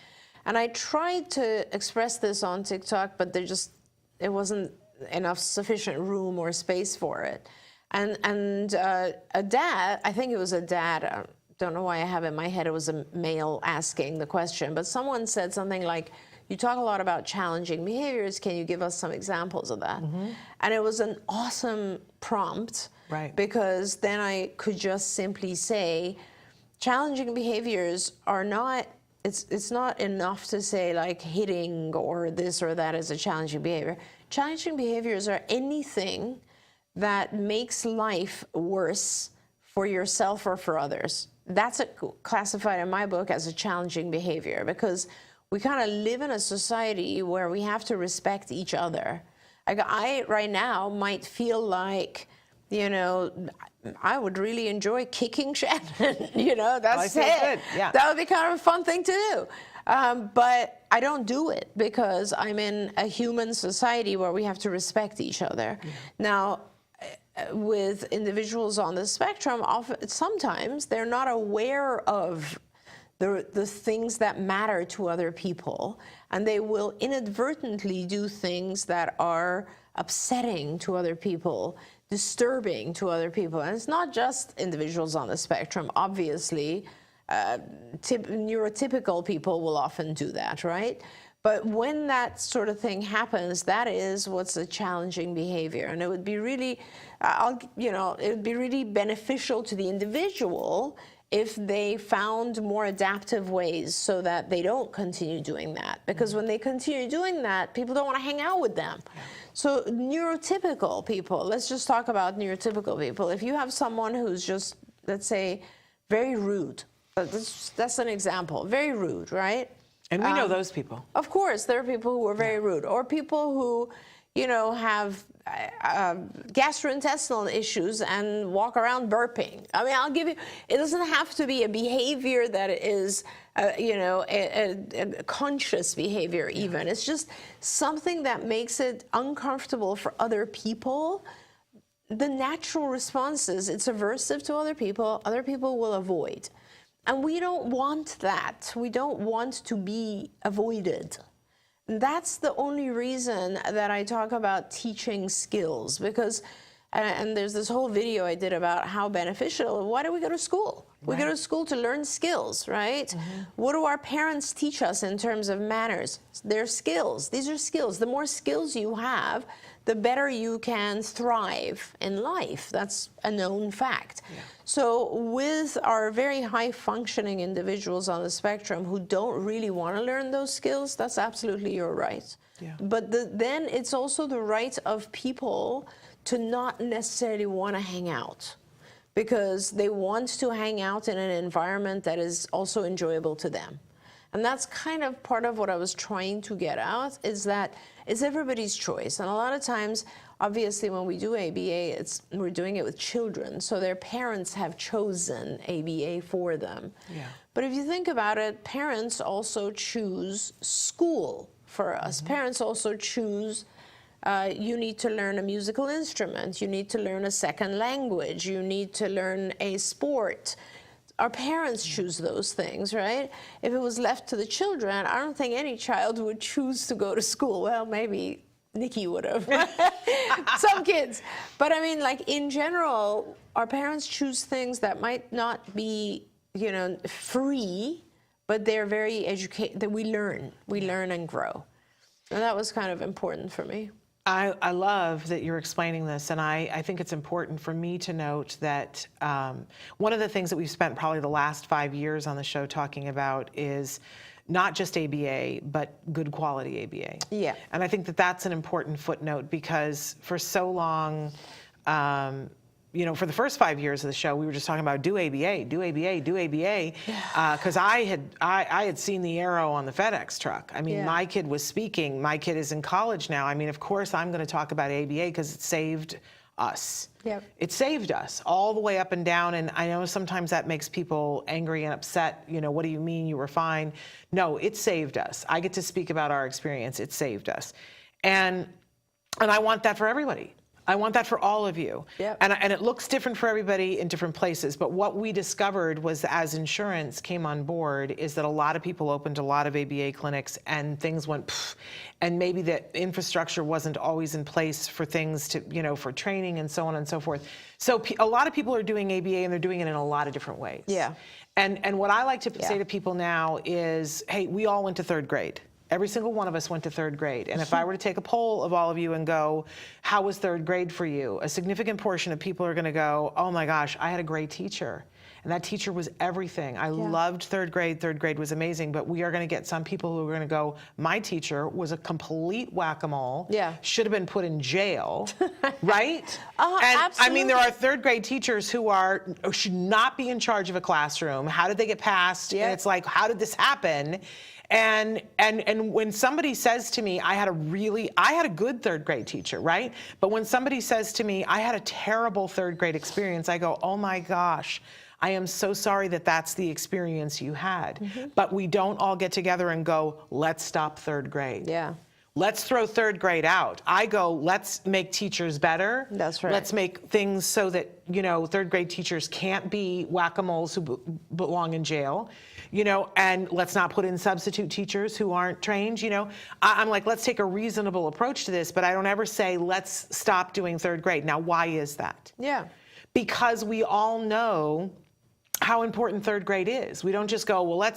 And I tried to express this on TikTok, but it wasn't enough sufficient room or space for it. And a dad, I think it was a dad, don't know why I have it in my head, it was a male asking the question, but someone said something like, you talk a lot about challenging behaviors, can you give us some examples of that? And it was an awesome prompt, right? Because then I could just simply say, challenging behaviors are not, it's not enough to say like hitting or this or that is a challenging behavior. Challenging behaviors are anything that makes life worse for yourself or for others. That's classified in my book as a challenging behavior, because we kind of live in a society where we have to respect each other. Like I, right now, might feel like, you know, I would really enjoy kicking Shannon. You know, that's it. Yeah. That would be kind of a fun thing to do. But I don't do it because I'm in a human society where we have to respect each other. Yeah. Now, with individuals on the spectrum, sometimes they're not aware of the things that matter to other people, and they will inadvertently do things that are upsetting to other people, disturbing to other people. And it's not just individuals on the spectrum. Obviously, neurotypical people will often do that, right? But when that sort of thing happens, that is what's a challenging behavior. And it would be really, it would be really beneficial to the individual if they found more adaptive ways so that they don't continue doing that. Because when they continue doing that, people don't want to hang out with them. Yeah. So neurotypical people, let's just talk about neurotypical people. If you have someone who's just, let's say, very rude, that's an example, very rude, right? And we know those people. Of course, there are people who are very rude, or people who, you know, have gastrointestinal issues and walk around burping. I mean, I'll give you, it doesn't have to be a behavior that is, a conscious behavior even. It's just something that makes it uncomfortable for other people. The natural response is it's aversive to other people will avoid. And we don't want that. We don't want to be avoided. That's the only reason that I talk about teaching skills, because, and there's this whole video I did about how beneficial, why do we go to school? Right. We go to school to learn skills, right? Mm-hmm. What do our parents teach us in terms of manners? They're skills. These are skills. The more skills you have, the better you can thrive in life. That's a known fact. Yeah. So with our very high-functioning individuals on the spectrum who don't really want to learn those skills, that's absolutely your right. Yeah. But then it's also the right of people to not necessarily want to hang out, because they want to hang out in an environment that is also enjoyable to them. And that's kind of part of what I was trying to get out, is that it's everybody's choice. And a lot of times, obviously, when we do ABA, we're doing it with children, so their parents have chosen ABA for them. Yeah. But if you think about it, parents also choose school for us. Mm-hmm. Parents also choose, you need to learn a musical instrument, you need to learn a second language, you need to learn a sport. Our parents choose those things, right? If it was left to the children, I don't think any child would choose to go to school. Well, maybe Nikki would have. Some kids. But I mean, like in general, our parents choose things that might not be, you know, free, but they're very educated, that we learn and grow. And that was kind of important for me. I love that you're explaining this, and I think it's important for me to note that one of the things that we've spent probably the last 5 years on the show talking about is not just ABA, but good quality ABA. Yeah. And I think that that's an important footnote, because for so long, for the first 5 years of the show, we were just talking about do ABA, do ABA, do ABA, because I had seen the arrow on the FedEx truck. I mean, my kid was speaking. My kid is in college now. I mean, of course, I'm going to talk about ABA because it saved us. Yep. It saved us all the way up and down. And I know sometimes that makes people angry and upset. What do you mean you were fine? No, it saved us. I get to speak about our experience. It saved us. And I want that for everybody. I want that for all of you. Yep. And it looks different for everybody in different places. But what we discovered was, as insurance came on board, is that a lot of people opened a lot of ABA clinics and things went pfft, and maybe the infrastructure wasn't always in place for things to, for training and so on and so forth. So a lot of people are doing ABA, and they're doing it in a lot of different ways. Yeah. And what I like to say to people now is, hey, we all went to 3rd grade. Every single one of us went to 3rd grade. And if I were to take a poll of all of you and go, how was 3rd grade for you? A significant portion of people are going to go, oh my gosh, I had a great teacher. And that teacher was everything. I loved 3rd grade. 3rd grade was amazing. But we are going to get some people who are going to go, my teacher was a complete whack-a-mole. Yeah. Should have been put in jail. Right? And absolutely. I mean, there are 3rd grade teachers who should not be in charge of a classroom. How did they get passed? Yeah. And it's like, how did this happen? And when somebody says to me, I had a good 3rd grade teacher, right? But when somebody says to me, I had a terrible 3rd grade experience, I go, oh my gosh, I am so sorry that that's the experience you had. Mm-hmm. But we don't all get together and go, let's stop 3rd grade. Yeah. Let's throw 3rd grade out. I go, let's make teachers better. That's right. Let's make things so that, 3rd grade teachers can't be whack-a-moles who belong in jail. And let's not put in substitute teachers who aren't trained. I'm like, let's take a reasonable approach to this, but I don't ever say, let's stop doing 3rd grade. Now, why is that? Yeah. Because we all know how important 3rd grade is. We don't just go, well,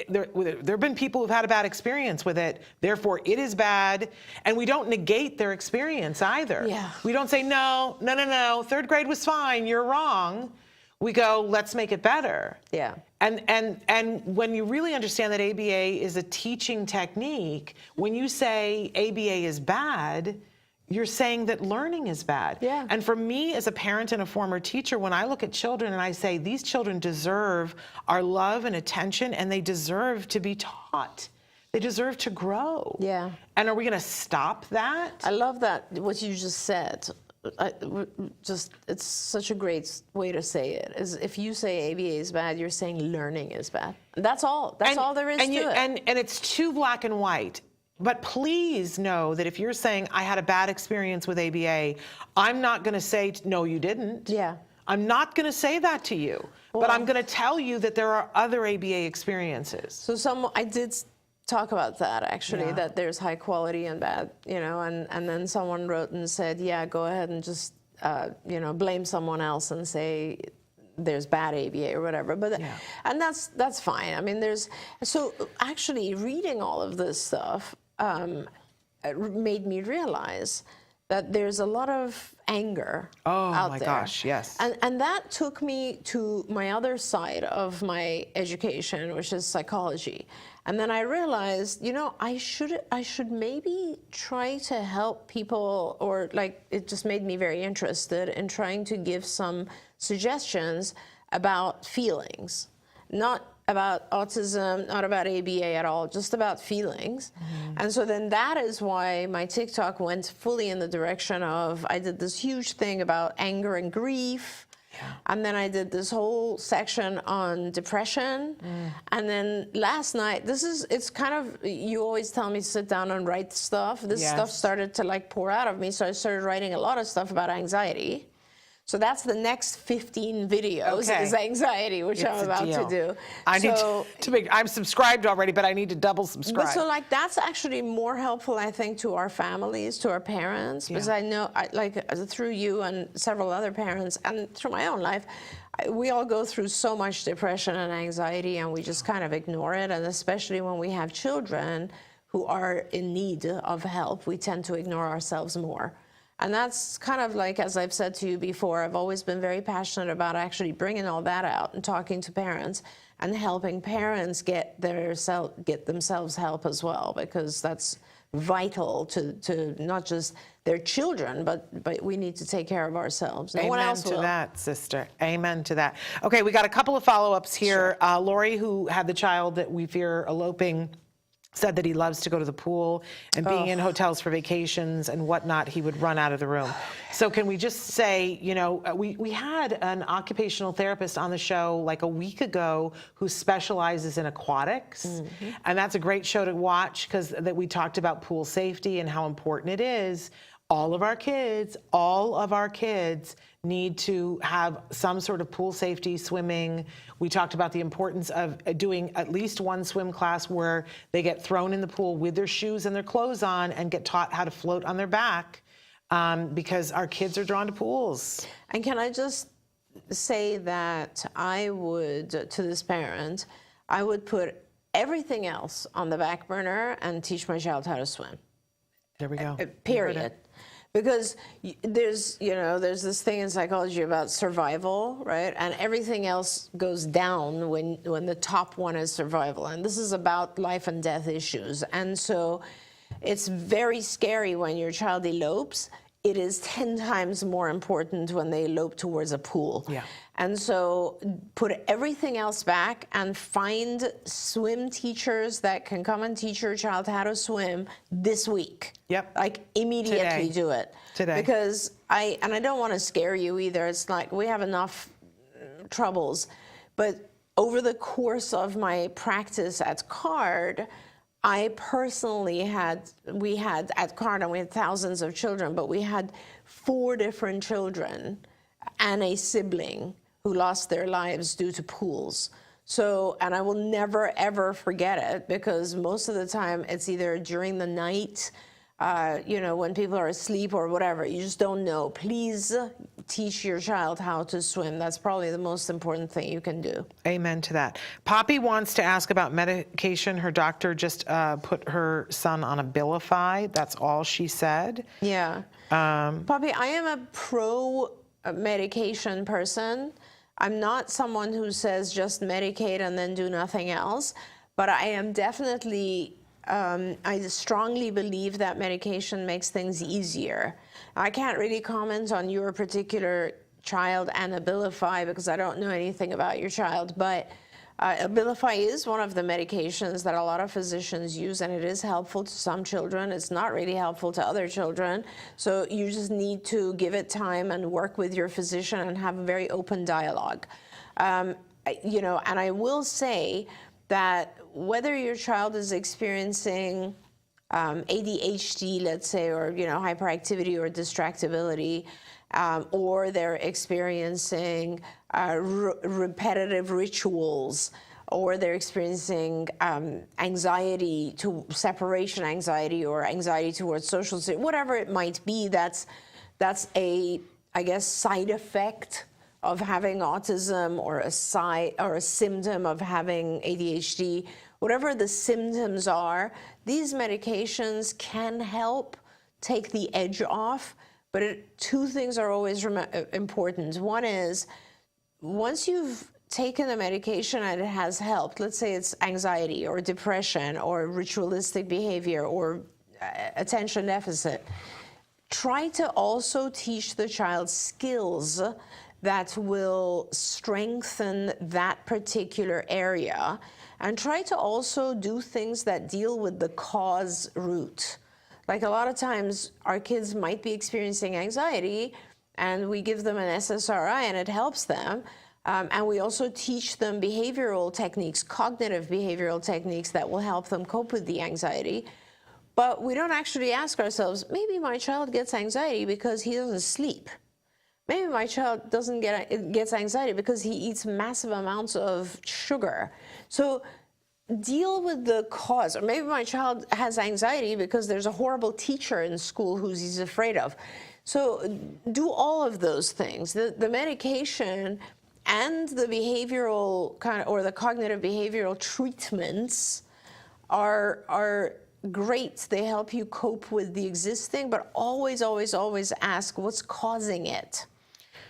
there have been people who've had a bad experience with it, therefore it is bad, and we don't negate their experience either. Yeah. We don't say, no, 3rd grade was fine, you're wrong. We go, let's make it better. Yeah. And when you really understand that ABA is a teaching technique, when you say ABA is bad, you're saying that learning is bad. Yeah. And for me as a parent and a former teacher, when I look at children and I say, these children deserve our love and attention, and they deserve to be taught. They deserve to grow. Yeah. And are we going to stop that? I love that, what you just said. It's such a great way to say it. Is if you say ABA is bad, you're saying learning is bad. That's all. That's all there is to it. And it's too black and white. But please know that if you're saying, I had a bad experience with ABA, I'm not going to say, no, you didn't. Yeah. I'm not going to say that to you. Well, but I'm going to tell you that there are other ABA experiences. So I did talk about that, actually, that there's high quality and bad, and then someone wrote and said, yeah, go ahead and just, blame someone else and say there's bad ABA or whatever. But and that's fine. I mean, so actually reading all of this stuff made me realize that there's a lot of anger out there. Oh my gosh, yes. And that took me to my other side of my education, which is psychology. And then I realized, I should maybe try to help people, or it just made me very interested in trying to give some suggestions about feelings, not about autism, not about ABA at all, just about feelings. Mm-hmm. And so then that is why my TikTok went fully in the direction of, I did this huge thing about anger and grief. Yeah. And then I did this whole section on depression. And then last night, it's kind of, you always tell me to sit down and write stuff. This stuff started to pour out of me. So I started writing a lot of stuff about anxiety. So that's the next 15 videos is anxiety, which I'm about to do. I need to make, I'm subscribed already, but I need to double subscribe. But so that's actually more helpful, I think, to our families, to our parents, because I know, through you and several other parents, and through my own life, we all go through so much depression and anxiety, and we just kind of ignore it. And especially when we have children who are in need of help, we tend to ignore ourselves more. And that's kind of as I've said to you before, I've always been very passionate about actually bringing all that out and talking to parents and helping parents get themselves help as well, because that's vital to not just their children, but we need to take care of ourselves. No one else will. Amen to that, sister. Amen to that. Okay, we got a couple of follow-ups here. Sure. Lori, who had the child that we fear eloping, said that he loves to go to the pool, and being in hotels for vacations and whatnot, he would run out of the room. So can we just say, you know, we had an occupational therapist on the show like a week ago who specializes in aquatics, and that's a great show to watch, because that we talked about pool safety and how important it is. All of our kids need to have some sort of pool safety, swimming. We talked about the importance of doing at least one swim class where they get thrown in the pool with their shoes and their clothes on and get taught how to float on their back, because our kids are drawn to pools. And can I just say that I would, to this parent, I would put everything else on the back burner and teach my child how to swim. There we go. Period. Because there's this thing in psychology about survival, right? And everything else goes down when the top one is survival. And this is about life and death issues. And so it's very scary when your child elopes. It is 10 times more important when they elope towards a pool. Yeah. And so put everything else back and find swim teachers that can come and teach your child how to swim this week. Yep. Like immediately Today. do it. Today. Because I don't want to scare you either. It's like we have enough troubles. But over the course of my practice at CARD, I personally we had at CARD, and we had thousands of children, but we had 4 different children and a sibling who lost their lives due to pools. So, and I will never, ever forget it, because most of the time it's either during the night, when people are asleep or whatever. You just don't know. Please teach your child how to swim. That's probably the most important thing you can do. Amen to that. Poppy wants to ask about medication. Her doctor just put her son on Abilify. That's all she said. Yeah. Poppy, I am a pro-medication person. I'm not someone who says just medicate and then do nothing else, but I am definitely, I strongly believe that medication makes things easier. I can't really comment on your particular child and Abilify because I don't know anything about your child, but Abilify is one of the medications that a lot of physicians use, and it is helpful to some children. It's not really helpful to other children. So you just need to give it time and work with your physician and have a very open dialogue. And I will say that whether your child is experiencing ADHD, let's say, or hyperactivity or distractibility, or they're experiencing repetitive rituals, or they're experiencing anxiety, separation anxiety, or anxiety towards social, whatever it might be, that's a, I guess, side effect of having autism, or a symptom of having ADHD. Whatever the symptoms are, these medications can help take the edge off. But 2 things are always important. One is, once you've taken a medication and it has helped, let's say it's anxiety or depression or ritualistic behavior or attention deficit, try to also teach the child skills that will strengthen that particular area, and try to also do things that deal with the cause root. Like a lot of times our kids might be experiencing anxiety and we give them an SSRI and it helps them. And we also teach them behavioral techniques, cognitive behavioral techniques that will help them cope with the anxiety. But we don't actually ask ourselves, maybe my child gets anxiety because he doesn't sleep. Maybe my child gets anxiety because he eats massive amounts of sugar. So deal with the cause. Or maybe my child has anxiety because there's a horrible teacher in school who he's afraid of. So do all of those things. The medication and the behavioral or the cognitive behavioral treatments are great. They help you cope with the existing, but always, always, always ask what's causing it.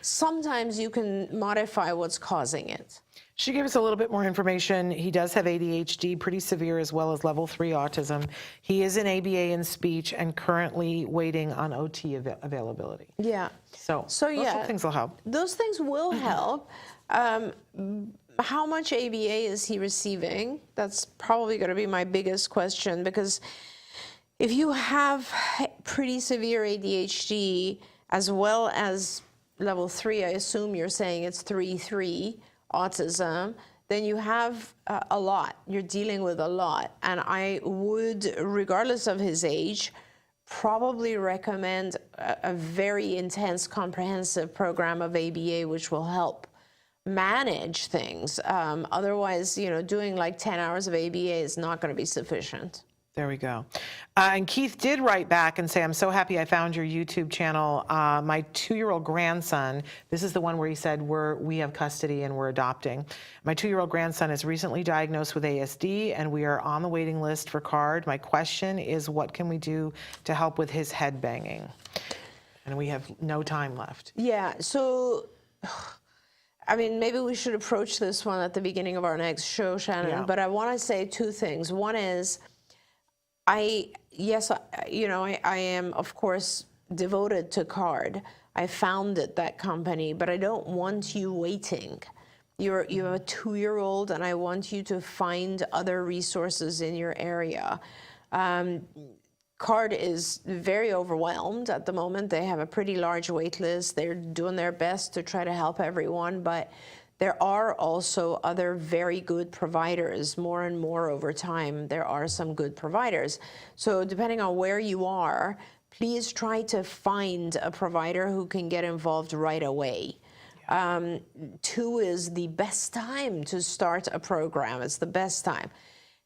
Sometimes you can modify what's causing it. She gave us a little bit more information. He does have ADHD, pretty severe, as well as level 3 autism. He is an ABA in speech and currently waiting on OT availability. Yeah. So those things will help. Those things will help. How much ABA is he receiving? That's probably going to be my biggest question, because if you have pretty severe ADHD as well as level 3, I assume you're saying it's 3-3 autism, then you have a lot. You're dealing with a lot. And I would, regardless of his age, probably recommend a very intense, comprehensive program of ABA, which will help manage things. Otherwise, doing like 10 hours of ABA is not going to be sufficient. There we go. And Keith did write back and say, I'm so happy I found your YouTube channel. My 2-year-old grandson, this is the one where he said we have custody and we're adopting. My 2-year-old grandson is recently diagnosed with ASD and we are on the waiting list for CARD. My question is, what can we do to help with his head banging? And we have no time left. Yeah, so I mean, maybe we should approach this one at the beginning of our next show, Shannon, Yeah. but I want to say 2 things. One is, I am, of course, devoted to CARD. I founded that company, but I don't want you waiting. You have a 2-year-old, and I want you to find other resources in your area. CARD is very overwhelmed at the moment. They have a pretty large wait list. They're doing their best to try to help everyone, but there are also other very good providers. More and more over time, there are some good providers. So depending on where you are, please try to find a provider who can get involved right away. 2 is the best time to start a program. It's the best time.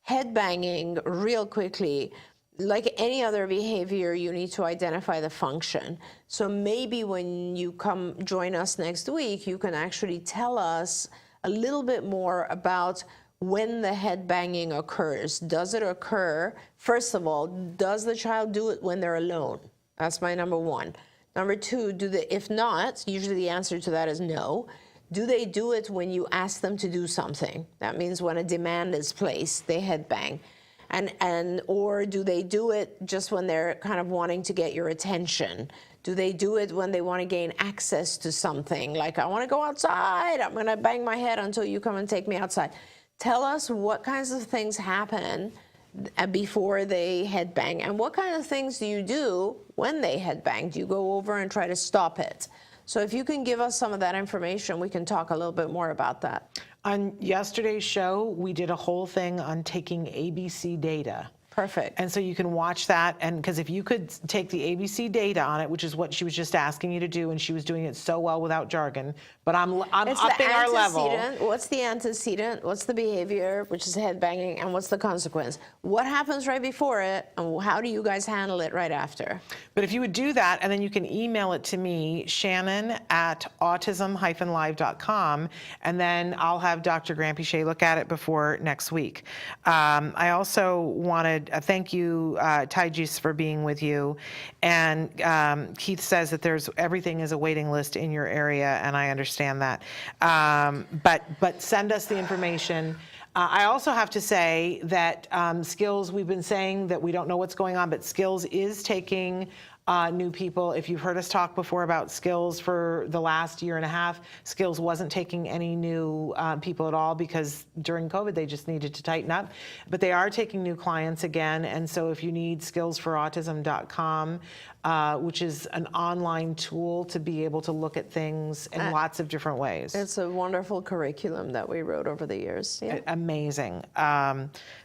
Headbanging, real quickly, like any other behavior, you need to identify the function. So maybe when you come join us next week, you can actually tell us a little bit more about when the head banging occurs. Does it occur, first of all, does the child do it when they're alone? That's my number 1. Number 2, if not, usually the answer to that is no. Do they do it when you ask them to do something? That means when a demand is placed, they head bang. Or do they do it just when they're kind of wanting to get your attention? Do they do it when they want to gain access to something? Like, I want to go outside, I'm going to bang my head until you come and take me outside. Tell us what kinds of things happen before they head bang, and what kind of things do you do when they head bang? Do you go over and try to stop it? So if you can give us some of that information, we can talk a little bit more about that. On yesterday's show, we did a whole thing on taking ABC data. Perfect. And so you can watch that, and because if you could take the ABC data on it, which is what she was just asking you to do, and she was doing it so well without jargon, but I'm upping our level. What's the antecedent? What's the behavior, which is head banging, and what's the consequence? What happens right before it, and how do you guys handle it right after? But if you would do that, and then you can email it to me, Shannon@autism-live.com, and then I'll have Dr. Granpeesheh look at it before next week. I also wanted to thank you, Taijis, for being with you. And Keith says that everything is a waiting list in your area, and I understand that. But send us the information. I also have to say that Skills, we've been saying that we don't know what's going on, but Skills is taking new people. If you've heard us talk before about Skills for the last year and a half, Skills wasn't taking any new people at all because during COVID they just needed to tighten up. But they are taking new clients again, and so if you need skillsforautism.com, which is an online tool to be able to look at things in lots of different ways. It's a wonderful curriculum that we wrote over the years. Yeah. Amazing.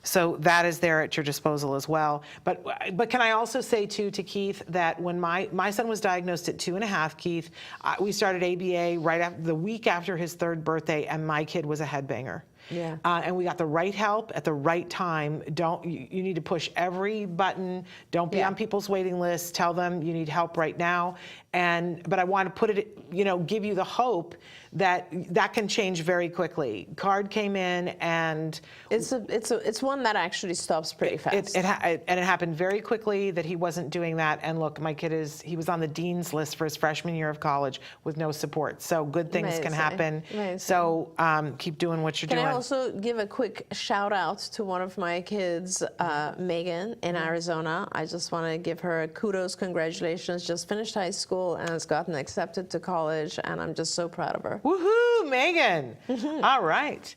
So that is there at your disposal as well. But can I also say too to Keith that when my son was diagnosed at 2.5, Keith, we started ABA right after the week after his 3rd birthday, and my kid was a headbanger. Yeah. And we got the right help at the right time. You need to push every button. Don't be on people's waiting lists. Tell them you need help right now. But I want to put it, give you the hope that that can change very quickly. Card came in, and it's one that actually stops pretty fast. And it happened very quickly that he wasn't doing that. And look, my kid he was on the dean's list for his freshman year of college with no support. So good things can happen. Amazing. So keep doing what you're doing. Can I also give a quick shout out to one of my kids, Megan, in Arizona? I just want to give her a kudos, congratulations. Just finished high school and has gotten accepted to college, and I'm just so proud of her. Woohoo, Megan. All right.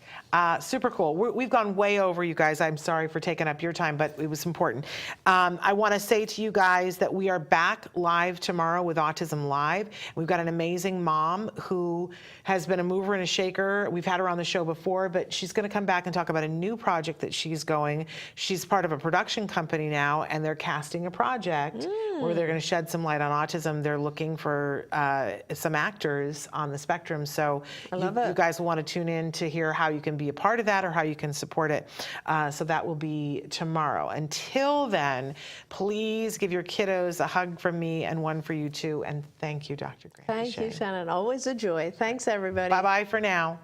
Super cool. We've gone way over, you guys. I'm sorry for taking up your time, but it was important. I want to say to you guys that we are back live tomorrow with Autism Live. We've got an amazing mom who has been a mover and a shaker. We've had her on the show before, but she's going to come back and talk about a new project that she's going. She's part of a production company now, and they're casting a project where they're going to shed some light on autism. They're looking for some actors on the spectrum. So you guys will want to tune in to hear how you can be a part of that or how you can support it. So that will be tomorrow. Until then, please give your kiddos a hug from me and one for you too. And thank you, Dr. Granpeesheh. Thank you, Shannon. Always a joy. Thanks, everybody. Bye-bye for now.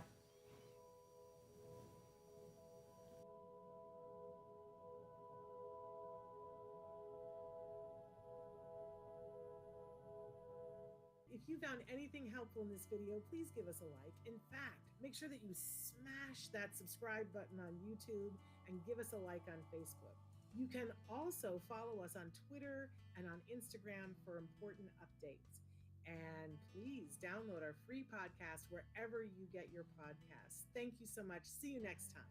If you found anything helpful in this video, please give us a like. In fact, make sure that you smash that subscribe button on YouTube and give us a like on Facebook. You can also follow us on Twitter and on Instagram for important updates. And please download our free podcast wherever you get your podcasts. Thank you so much. See you next time.